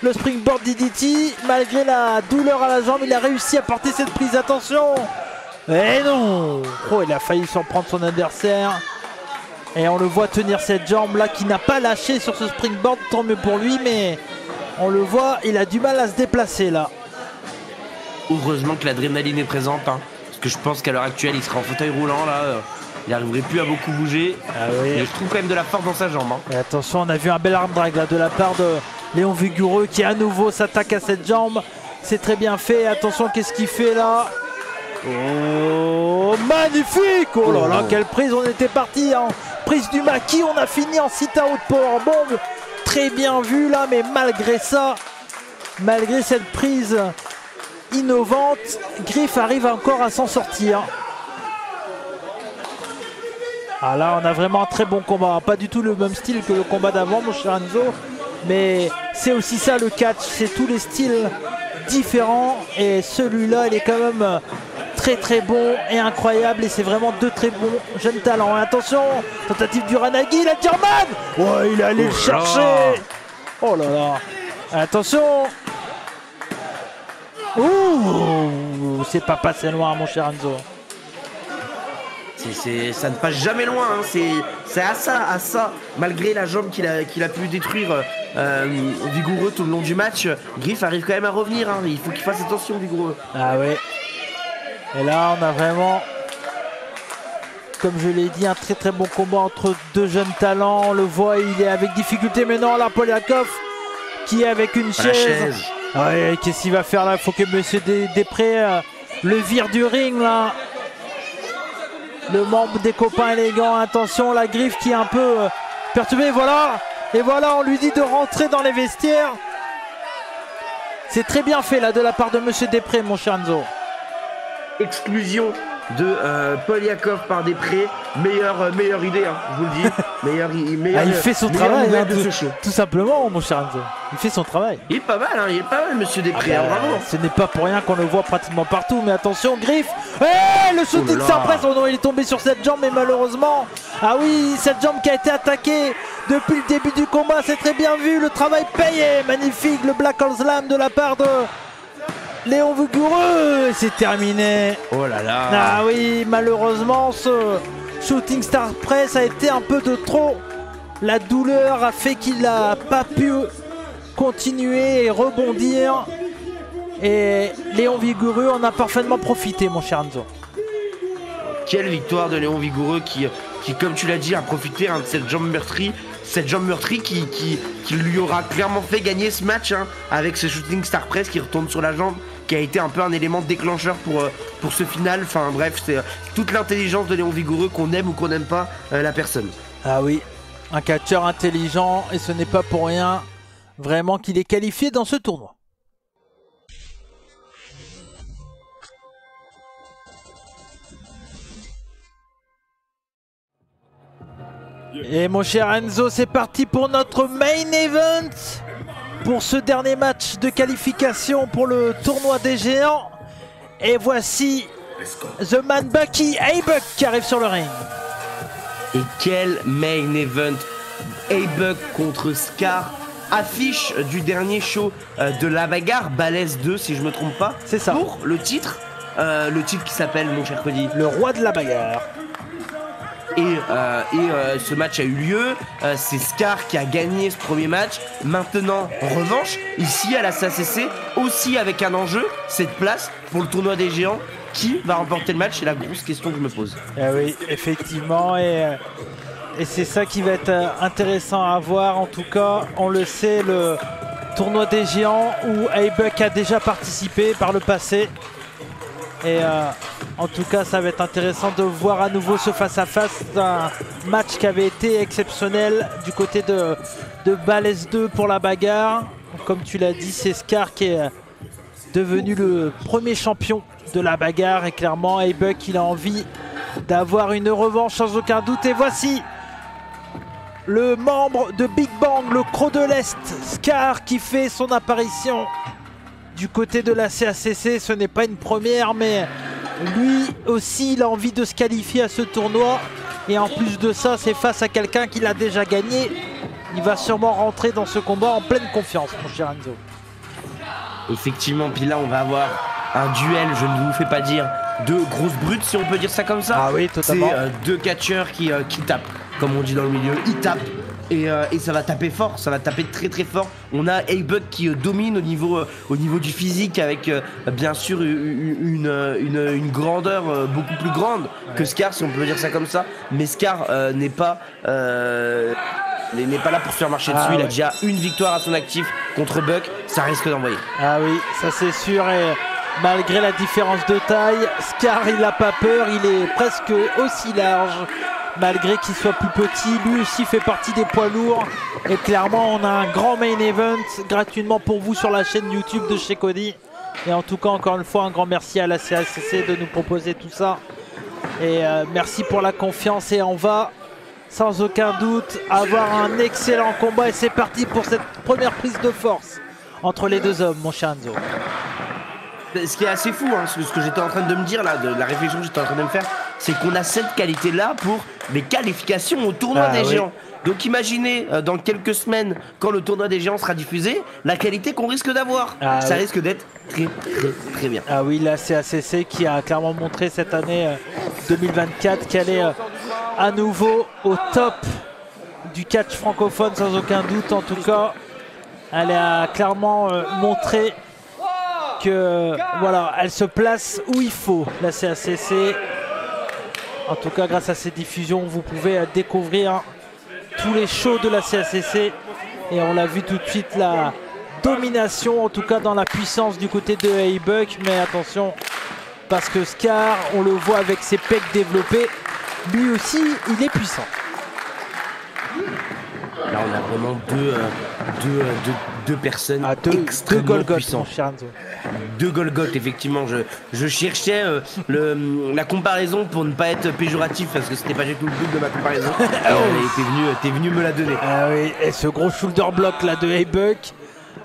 Le springboard DDT. Malgré la douleur à la jambe, il a réussi à porter cette prise. Attention. Et non. Oh, il a failli surprendre son adversaire. Et on le voit tenir cette jambe là qui n'a pas lâché sur ce springboard. Tant mieux pour lui, mais on le voit, il a du mal à se déplacer là. Heureusement que l'adrénaline est présente hein, parce que je pense qu'à l'heure actuelle il serait en fauteuil roulant là. Il n'arriverait plus à beaucoup bouger. Ah oui. Mais je trouve quand même de la force dans sa jambe. Hein. Et attention, on a vu un bel arm drag là, de la part de Léon Vigoureux qui à nouveau s'attaque à cette jambe. C'est très bien fait. Attention, qu'est-ce qu'il fait là? Oh, magnifique! Oh là là, quelle prise! On était parti en prise du maquis. On a fini en sit-out powerbomb. Très bien vu là, mais malgré ça, malgré cette prise innovante, Griff arrive encore à s'en sortir. Ah là, on a vraiment un très bon combat. Pas du tout le même style que le combat d'avant, mon cher Enzo. Mais c'est aussi ça le catch. C'est tous les styles différents. Et celui-là, il est quand même très très bon et incroyable. Et c'est vraiment deux très bons jeunes talents. Attention, tentative du Ranagi, la German. Ouais, il est allé le chercher. Oh là là. Attention. Ouh, c'est pas passé loin, mon cher Enzo. Ça ne passe jamais loin, hein. C'est à ça. Malgré la jambe qu'il a pu détruire Vigoureux tout le long du match, Griff arrive quand même à revenir. Hein. Il faut qu'il fasse attention, Vigoureux. Ah oui. Et là, on a vraiment, comme je l'ai dit, un très très bon combat entre deux jeunes talents. On le voit, il est avec difficulté. Mais non, là, Poliakov qui est avec une chaise. Ouais, qu'est-ce qu'il va faire là? Il faut que Monsieur Després le vire du ring là. Le membre des copains élégants, attention, la griffe qui est un peu perturbée, voilà. Et voilà, on lui dit de rentrer dans les vestiaires. C'est très bien fait là de la part de Monsieur Després, mon cher Enzo. Exclusion de Paul Yakov par Després, meilleure idée, hein, je vous le dis. Il fait son travail, hein, de ce show. tout simplement, mon cher Enzo. Il fait son travail. Il est pas mal, hein, Monsieur Després, bravo. Ce n'est pas pour rien qu'on le voit pratiquement partout, mais attention, griffe. Le shooting sans presse, oh non, il est tombé sur cette jambe, mais malheureusement, ah oui, cette jambe qui a été attaquée depuis le début du combat, c'est très bien vu, le travail payé, magnifique, le Black Hole Slam de la part de Léon Vigoureux, c'est terminé. Oh là là. Ah oui, malheureusement, ce shooting star press a été un peu de trop. La douleur a fait qu'il n'a pas pu continuer et rebondir. Et Léon Vigoureux en a parfaitement profité, mon cher Enzo. Quelle victoire de Léon Vigoureux qui comme tu l'as dit, a profité de cette jambe meurtrie. Cette jambe meurtrie qui lui aura clairement fait gagner ce match, hein, avec ce shooting star press qui retourne sur la jambe, qui a été un peu un élément déclencheur pour ce final. Enfin bref, c'est toute l'intelligence de Léon Vigoureux, qu'on aime ou qu'on n'aime pas la personne. Ah oui, un catcheur intelligent, et ce n'est pas pour rien vraiment qu'il est qualifié dans ce tournoi. Et mon cher Enzo, c'est parti pour notre main event, pour ce dernier match de qualification pour le tournoi des géants. Et voici The Man Bucky A-Buck qui arrive sur le ring. Et quel main event! A-Buck contre Scar, affiche du dernier show de la bagarre, Balèze 2 si je me trompe pas. C'est ça. Pour le titre qui s'appelle, mon cher Cody, le roi de la bagarre. Et ce match a eu lieu, c'est Scar qui a gagné ce premier match. Maintenant, revanche, ici à la SACC, aussi avec un enjeu, cette place pour le tournoi des géants. Qui va remporter le match? C'est la grosse question que je me pose. Ah oui, effectivement, et c'est ça qui va être intéressant à voir. En tout cas, on le sait, le tournoi des géants où A-Buck a déjà participé par le passé. Et en tout cas, ça va être intéressant de voir à nouveau ce face-à-face d'un match qui avait été exceptionnel du côté de Balèze 2 pour la bagarre. Comme tu l'as dit, c'est Scar qui est devenu le premier champion de la bagarre. Et clairement, A-Buck, il a envie d'avoir une revanche sans aucun doute. Et voici le membre de Big Bang, le Croc de l'Est, Scar, qui fait son apparition du côté de la CACC. Ce n'est pas une première, mais lui aussi il a envie de se qualifier à ce tournoi, et en plus de ça, c'est face à quelqu'un qui l'a déjà gagné. Il va sûrement rentrer dans ce combat en pleine confiance, mon cher Enzo. Effectivement, puis là on va avoir un duel, je ne vous fais pas dire, deux grosses brutes, si on peut dire ça comme ça. Ah oui, totalement. C'est deux catcheurs qui tapent, comme on dit dans le milieu, ils tapent. Et ça va taper fort, ça va taper très très fort. On a A-Buck qui domine au niveau du physique, avec bien sûr une grandeur beaucoup plus grande que Scar, si on peut dire ça comme ça. Mais Scar n'est pas là pour se faire marcher dessus. Il a déjà une victoire à son actif contre Buck, ça risque d'envoyer. Ah oui, ça c'est sûr, et malgré la différence de taille, Scar il n'a pas peur, il est presque aussi large. Malgré qu'il soit plus petit, lui aussi fait partie des poids lourds. Et clairement, on a un grand main event gratuitement pour vous sur la chaîne YouTube de chez Cody. Et en tout cas, encore une fois, un grand merci à la CACC de nous proposer tout ça. Et merci pour la confiance. Et on va, sans aucun doute, avoir un excellent combat. Et c'est parti pour cette première prise de force entre les deux hommes, mon cher Enzo. Ce qui est assez fou, hein, ce que j'étais en train de me dire là, de la réflexion que j'étais en train de me faire, c'est qu'on a cette qualité-là pour les qualifications au tournoi des géants. Donc imaginez dans quelques semaines, quand le tournoi des géants sera diffusé, la qualité qu'on risque d'avoir. Ça risque d'être très très très bien. Ah oui, la CACC qui a clairement montré cette année 2024 qu'elle est à nouveau au top du catch francophone, sans aucun doute. En tout cas, elle a clairement montré que voilà, elle se place où il faut, la CACC. En tout cas, grâce à ces diffusions, vous pouvez découvrir tous les shows de la CACC. Et on l'a vu tout de suite, la domination, en tout cas dans la puissance du côté de A-Buck, mais attention, parce que Scar, on le voit avec ses pecs développés, lui aussi, il est puissant. Là, on a vraiment deux personnes extrêmement Golgoth, puissantes. mon cher Enzo. Deux Golgoth, effectivement. Je cherchais la comparaison pour ne pas être péjoratif, parce que c'était pas du tout le but de ma comparaison. Et t'es venu me la donner. Ah oui, et ce gros shoulder block là de A-Buck,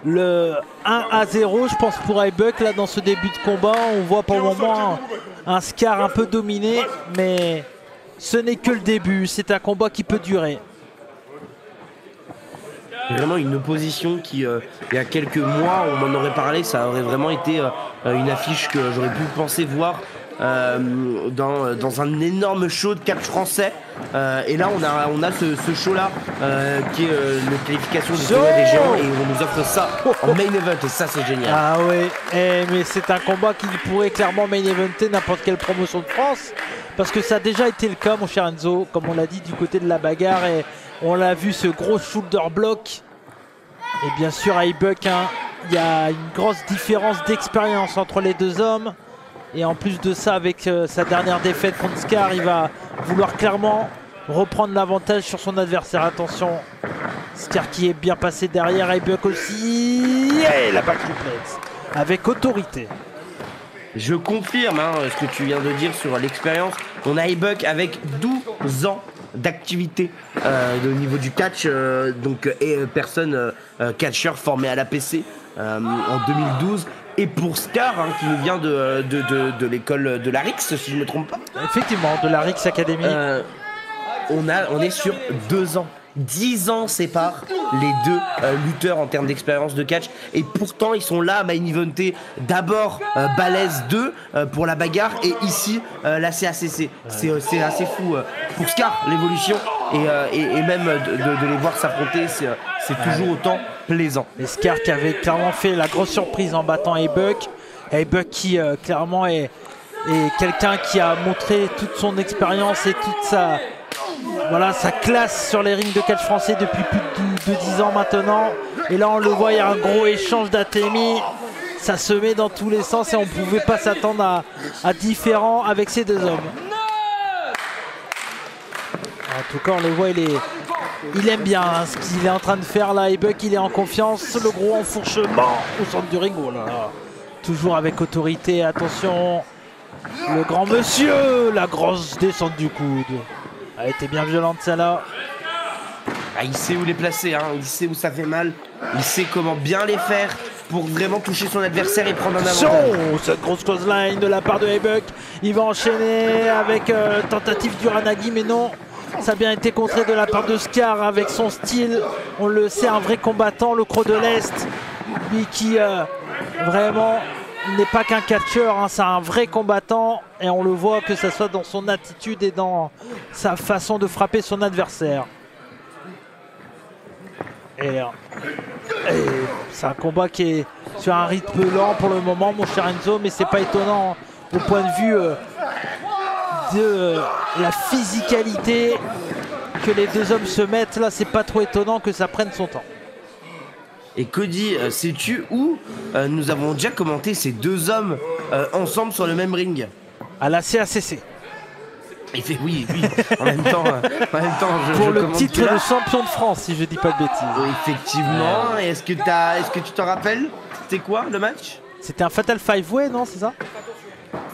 le 1-0, je pense pour A-Buck là dans ce début de combat, on voit pour le moment un Scar un peu dominé, mais ce n'est que le début, c'est un combat qui peut durer. Vraiment une opposition qui, il y a quelques mois, on m'en aurait parlé, ça aurait vraiment été une affiche que j'aurais pu penser voir dans un énorme show de catch français. Et là, on a ce show-là qui est la qualification du tournoi des géants, et on nous offre ça en main event, et ça, c'est génial. Ah oui, mais c'est un combat qui pourrait clairement main eventer n'importe quelle promotion de France, parce que ça a déjà été le cas, mon cher Enzo, comme on l'a dit, du côté de la bagarre, et on l'a vu, ce gros shoulder block. Et bien sûr, A-Buck, hein, il y a une grosse différence d'expérience entre les deux hommes. Et en plus de ça, avec sa dernière défaite contre Scar, il va vouloir clairement reprendre l'avantage sur son adversaire. Attention, Scar qui est bien passé derrière, A-Buck aussi. Et la back suplex avec autorité. Je confirme ce que tu viens de dire sur l'expérience. On a A-Buck avec 12 ans d'activité au niveau du catch, personne catcheur formé à l'APC en 2012. Et pour Scar, qui nous vient de l'école de l'Arix, si je ne me trompe pas. Effectivement, de l'Arix Academy. On est sur 2 ans. 10 ans séparent les deux lutteurs en termes d'expérience de catch, et pourtant ils sont là à main eventer d'abord Balèze 2 pour la bagarre, et ici la CACC. C'est assez fou pour Scar, l'évolution, et même de les voir s'affronter, c'est toujours autant plaisant. Et Scar qui avait clairement fait la grosse surprise en battant A-Buck. A-Buck qui clairement est quelqu'un qui a montré toute son expérience et toute sa classe sur les rings de catch français depuis plus de 10 ans maintenant. Et là on le voit, il y a un gros échange d'Atemi. Ça se met dans tous les sens et on ne pouvait pas s'attendre à différent avec ces deux hommes. En tout cas on le voit, il aime bien ce qu'il est en train de faire là. A-Buck, il est en confiance. Le gros enfourchement au centre du ring. Oh là là. Toujours avec autorité, attention. Le grand monsieur, la grosse descente du coude. A été bien violente celle-là. Il sait où les placer, il sait où ça fait mal, il sait comment bien les faire pour vraiment toucher son adversaire et prendre un avantage. Cette grosse clothesline de la part de A-Buck. Il va enchaîner avec tentative du Ranagi, mais non. Ça a bien été contré de la part de Scar avec son style. On le sait, un vrai combattant, le Croc de l'Est. Lui qui vraiment n'est pas qu'un catcheur, c'est un vrai combattant. Et on le voit, que ce soit dans son attitude et dans sa façon de frapper son adversaire. Et c'est un combat qui est sur un rythme lent pour le moment, mon cher Enzo, mais c'est pas étonnant au point de vue de la physicalité que les deux hommes se mettent. Là, c'est pas trop étonnant que ça prenne son temps. Et Cody, sais-tu où nous avons déjà commenté ces deux hommes ensemble sur le même ring? À la CACC. Il fait oui. En même temps, pour le titre de champion de France, si je dis pas de bêtises. Effectivement. Et est-ce que tu t'en rappelles? C'était quoi le match? C'était un Fatal 5-Way, non, c'est ça?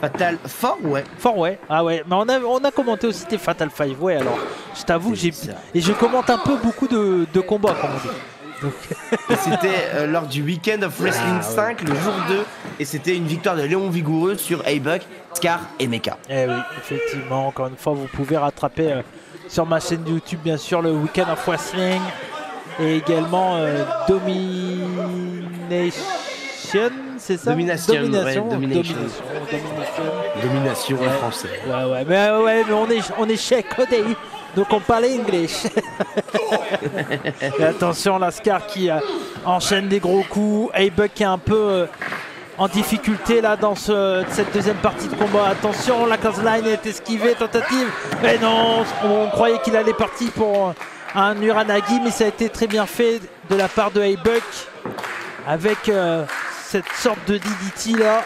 Fatal 4-Way. 4-Way. Ah ouais, mais on a commenté aussi des Fatal 5-Way, alors je t'avoue que je commente un peu beaucoup de combats, comme on dit. C'était lors du Weekend of Wrestling 5, le jour 2, et c'était une victoire de Léon Vigoureux sur A-Buck, Scar et Mecha. Eh oui, effectivement, encore une fois, vous pouvez rattraper sur ma chaîne YouTube, bien sûr, le Weekend of Wrestling, et également Domination, c'est ça? Domination en français. Mais on est chez Cody, donc on parle anglais. Et attention, la Scar qui enchaîne des gros coups. A-Buck qui est un peu en difficulté là dans cette deuxième partie de combat. Attention, la clothesline est esquivée, tentative. Mais non, on croyait qu'il allait partir pour un Uranagi, mais ça a été très bien fait de la part de A-Buck. avec cette sorte de DDT là.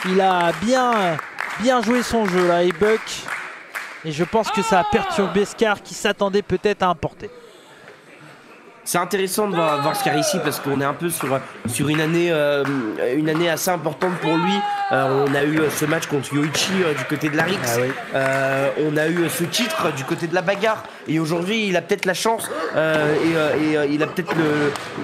Il a bien joué son jeu là, A-Buck. Et je pense que ça a perturbé Scar qui s'attendait peut-être à importer. C'est intéressant de voir Scar ici parce qu'on est un peu sur une année assez importante pour lui. On a eu ce match contre Yoichi du côté de l'Arix. Ah oui. On a eu ce titre du côté de la bagarre. Et aujourd'hui, il a peut-être la chance il a peut-être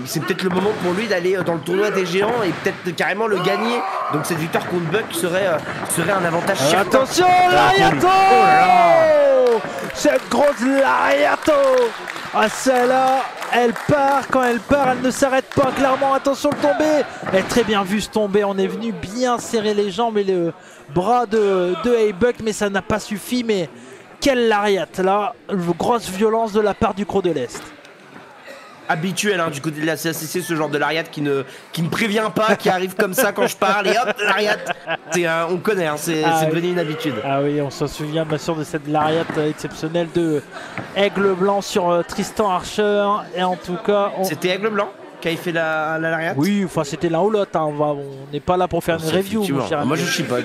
c'est peut-être le moment pour lui d'aller dans le tournoi des géants et peut-être carrément le gagner. Donc cette victoire contre Buck serait un avantage certain. Attention, Lariato! Cette grosse Lariato! Ah, celle-là, elle part. Quand elle part, elle ne s'arrête pas. Clairement, attention le tomber. Elle est très bien vue ce tomber. On est venu bien serrer les jambes et le bras de A-Buck, mais ça n'a pas suffi. Mais quelle lariat là! Grosse violence de la part du Croc de l'Est. Habituel du côté de la CACC, ce genre de lariat qui ne prévient pas, qui arrive comme ça quand je parle et hop, lariat. On connaît, c'est devenu une habitude. Ah oui, on s'en souvient bien sûr de cette lariat exceptionnelle de Aigle Blanc sur Tristan Archer. Et en tout cas, c'était Aigle Blanc qui avait fait la lariat. Oui, enfin c'était l'un ou l'autre. On n'est pas là pour faire une review. Mon cher moi je chipote.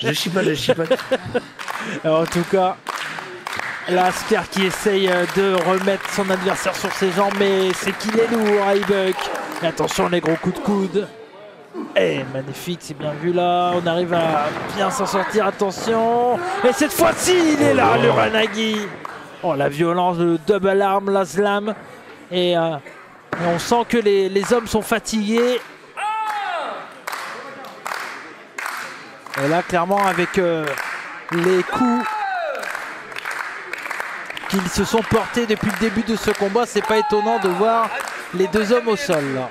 Excuse-moi, je chipote. En tout cas. Là, Scar qui essaye de remettre son adversaire sur ses jambes, mais c'est qu'il est lourd, A-Buck. Attention, les gros coups de coude. Et magnifique, c'est bien vu là. On arrive à bien s'en sortir, attention. Et cette fois-ci, il est là, le Uranage. Oh, la violence, le double arm, la slam. Et on sent que les hommes sont fatigués. Et là, clairement, avec les coups qu'ils se sont portés depuis le début de ce combat, c'est pas étonnant de voir les deux hommes au sol là.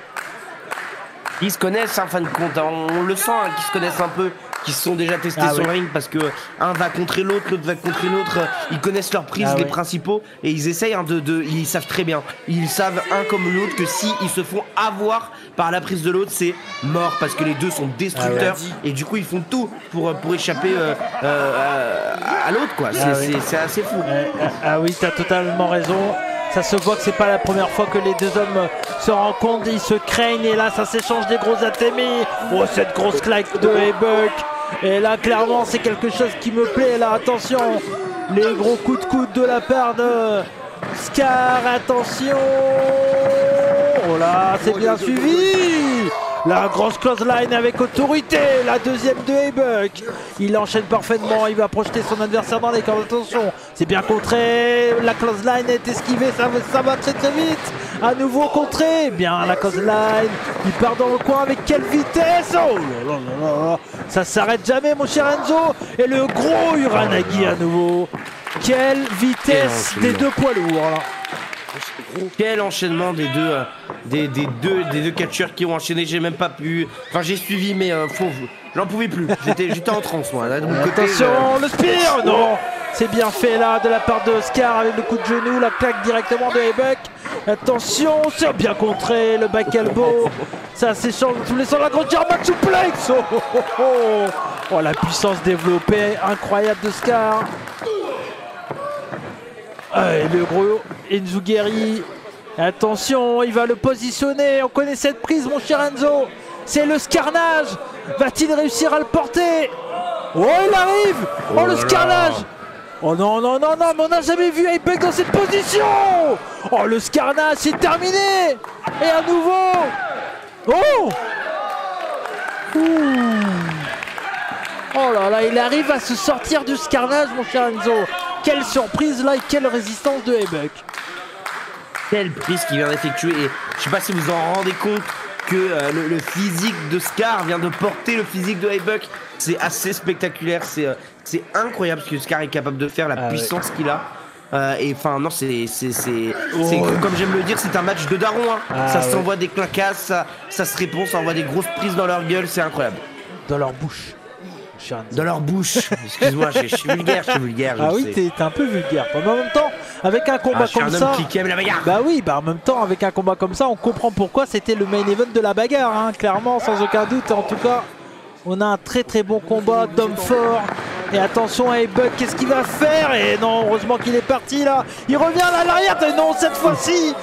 Ils se connaissent en fin de compte, on le sent qu'ils se connaissent un peu, qu'ils se sont déjà testés sur le ring parce que un va contrer l'autre, l'autre va contrer l'autre, ils connaissent leurs prises, les principaux, et ils essayent ils savent très bien, ils savent un comme l'autre que si ils se font avoir par la prise de l'autre, c'est mort parce que les deux sont destructeurs et du coup ils font tout pour échapper à l'autre quoi. C'est assez fou. Ah oui, t'as totalement raison. Ça se voit que c'est pas la première fois que les deux hommes se rencontrent, ils se craignent et là ça s'échange des gros atémis. Oh, cette grosse claque de A-Buck. Et là clairement c'est quelque chose qui me plaît là, attention. Les gros coups de coude de la part de Scar, attention. Oh là, c'est bien suivi. La grosse clothesline avec autorité, la deuxième de A-Buck. Il enchaîne parfaitement, il va projeter son adversaire dans les cordes. Attention, c'est bien contré. La clothesline est esquivée, ça va très très vite. À nouveau contré, bien la clothesline. Il part dans le coin avec quelle vitesse. Oh là là là là. Ça s'arrête jamais mon cher Enzo. Et le gros Uranage à nouveau. Quelle vitesse des deux poids lourds là. Quel enchaînement des deux catcheurs qui ont enchaîné, j'ai même pas pu. Enfin j'ai suivi mais j'en pouvais plus. J'étais en transe moi. Là, de mon côté, attention, le spear. Non, c'est bien fait là de la part de Scar avec le coup de genou, la claque directement de A-Buck. Attention, c'est bien contré, le back elbow. Ça s'échange tous les sens, la grosse German suplex. Oh, la puissance développée incroyable de Scar. Et le gros Enzugeri. Attention, il va le positionner. On connaît cette prise, mon cher Enzo. C'est le Scarnage. Va-t-il réussir à le porter? Oh, il arrive. Oh, le Scarnage. Oh non, non, non, non, mais on n'a jamais vu A-Buck dans cette position. Oh, le Scarnage, c'est terminé. Et à nouveau. Oh. Oh là là, il arrive à se sortir du Scarnage, mon cher Enzo. Quelle surprise là et quelle résistance de A-Buck. Quelle prise qu'il vient d'effectuer. Et je sais pas si vous en rendez compte que le physique de Scar vient de porter le physique de A-Buck. C'est assez spectaculaire. C'est incroyable ce que Scar est capable de faire, la puissance qu'il a. Et enfin non, c'est comme j'aime le dire, c'est un match de daron. Ça s'envoie des claquasses, ça se répond, ça envoie des grosses prises dans leur gueule, c'est incroyable. Dans leur bouche. Dans leur bouche. Excuse-moi, je suis vulgaire, Ah oui, t'es un peu vulgaire. Mais en même temps, avec un combat comme ça, qui aime la bagarre. Bah oui, en même temps, avec un combat comme ça, on comprend pourquoi c'était le main event de la bagarre, clairement, sans aucun doute. En tout cas, on a un très très bon combat d'hommes forts Et attention à Bug, qu'est-ce qu'il va faire? Et non, heureusement qu'il est parti là. Il revient là à l'arrière. Et non, cette fois-ci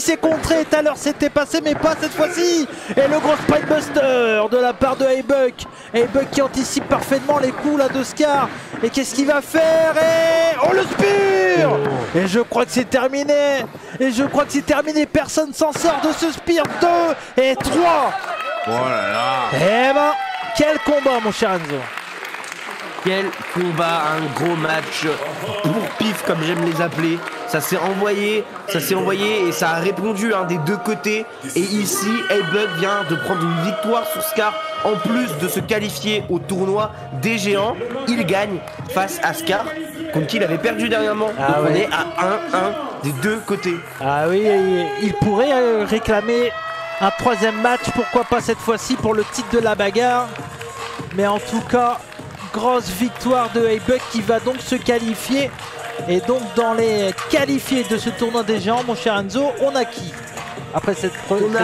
c'est contré. Tout à l'heure c'était passé, mais pas cette fois-ci. Et le gros Spinebuster de la part de Bug. Bug qui anticipe parfaitement les coups là de Scar. Et qu'est-ce qu'il va faire? Et oh, le Spear! Et je crois que c'est terminé. Personne s'en sort de ce Spear. 2 et 3. Oh là là. Eh ben, quel combat mon cher Enzo. Quel combat, un gros match pour pif comme j'aime les appeler. Ça s'est envoyé et ça a répondu des deux côtés. Et ici, A-Bug vient de prendre une victoire sur Scar. En plus de se qualifier au tournoi des géants, il gagne face à Scar, contre qui il avait perdu dernièrement. Donc on est à 1-1 des deux côtés. Ah oui, il pourrait réclamer un troisième match, pourquoi pas cette fois-ci pour le titre de la bagarre. Mais en tout cas, grosse victoire de A-Bug qui va donc se qualifier. Et donc dans les qualifiés de ce tournoi des géants, mon cher Enzo, on a qui après cette journée?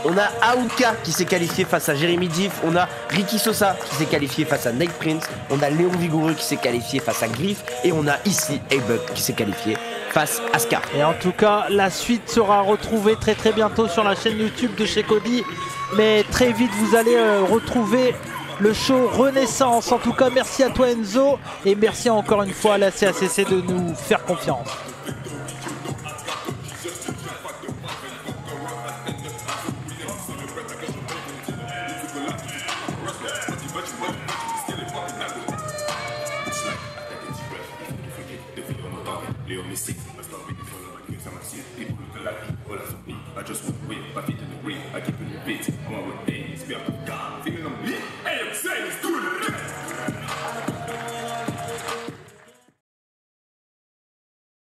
On a Aouka qui s'est qualifié face à Jérémy Diff, on a Ricky Sosa qui s'est qualifié face à Nate Prince, on a Léon Vigoureux qui s'est qualifié face à Griff et on a ici A-Bug qui s'est qualifié face à Scar. Et en tout cas, la suite sera retrouvée très bientôt sur la chaîne YouTube de chez Cody. Mais très vite, vous allez retrouver le show Renaissance. En tout cas, merci à toi Enzo et merci encore une fois à la CACC de nous faire confiance. I just won't wait, I keep it in the beat. I'm on with me, spirit of God, feeling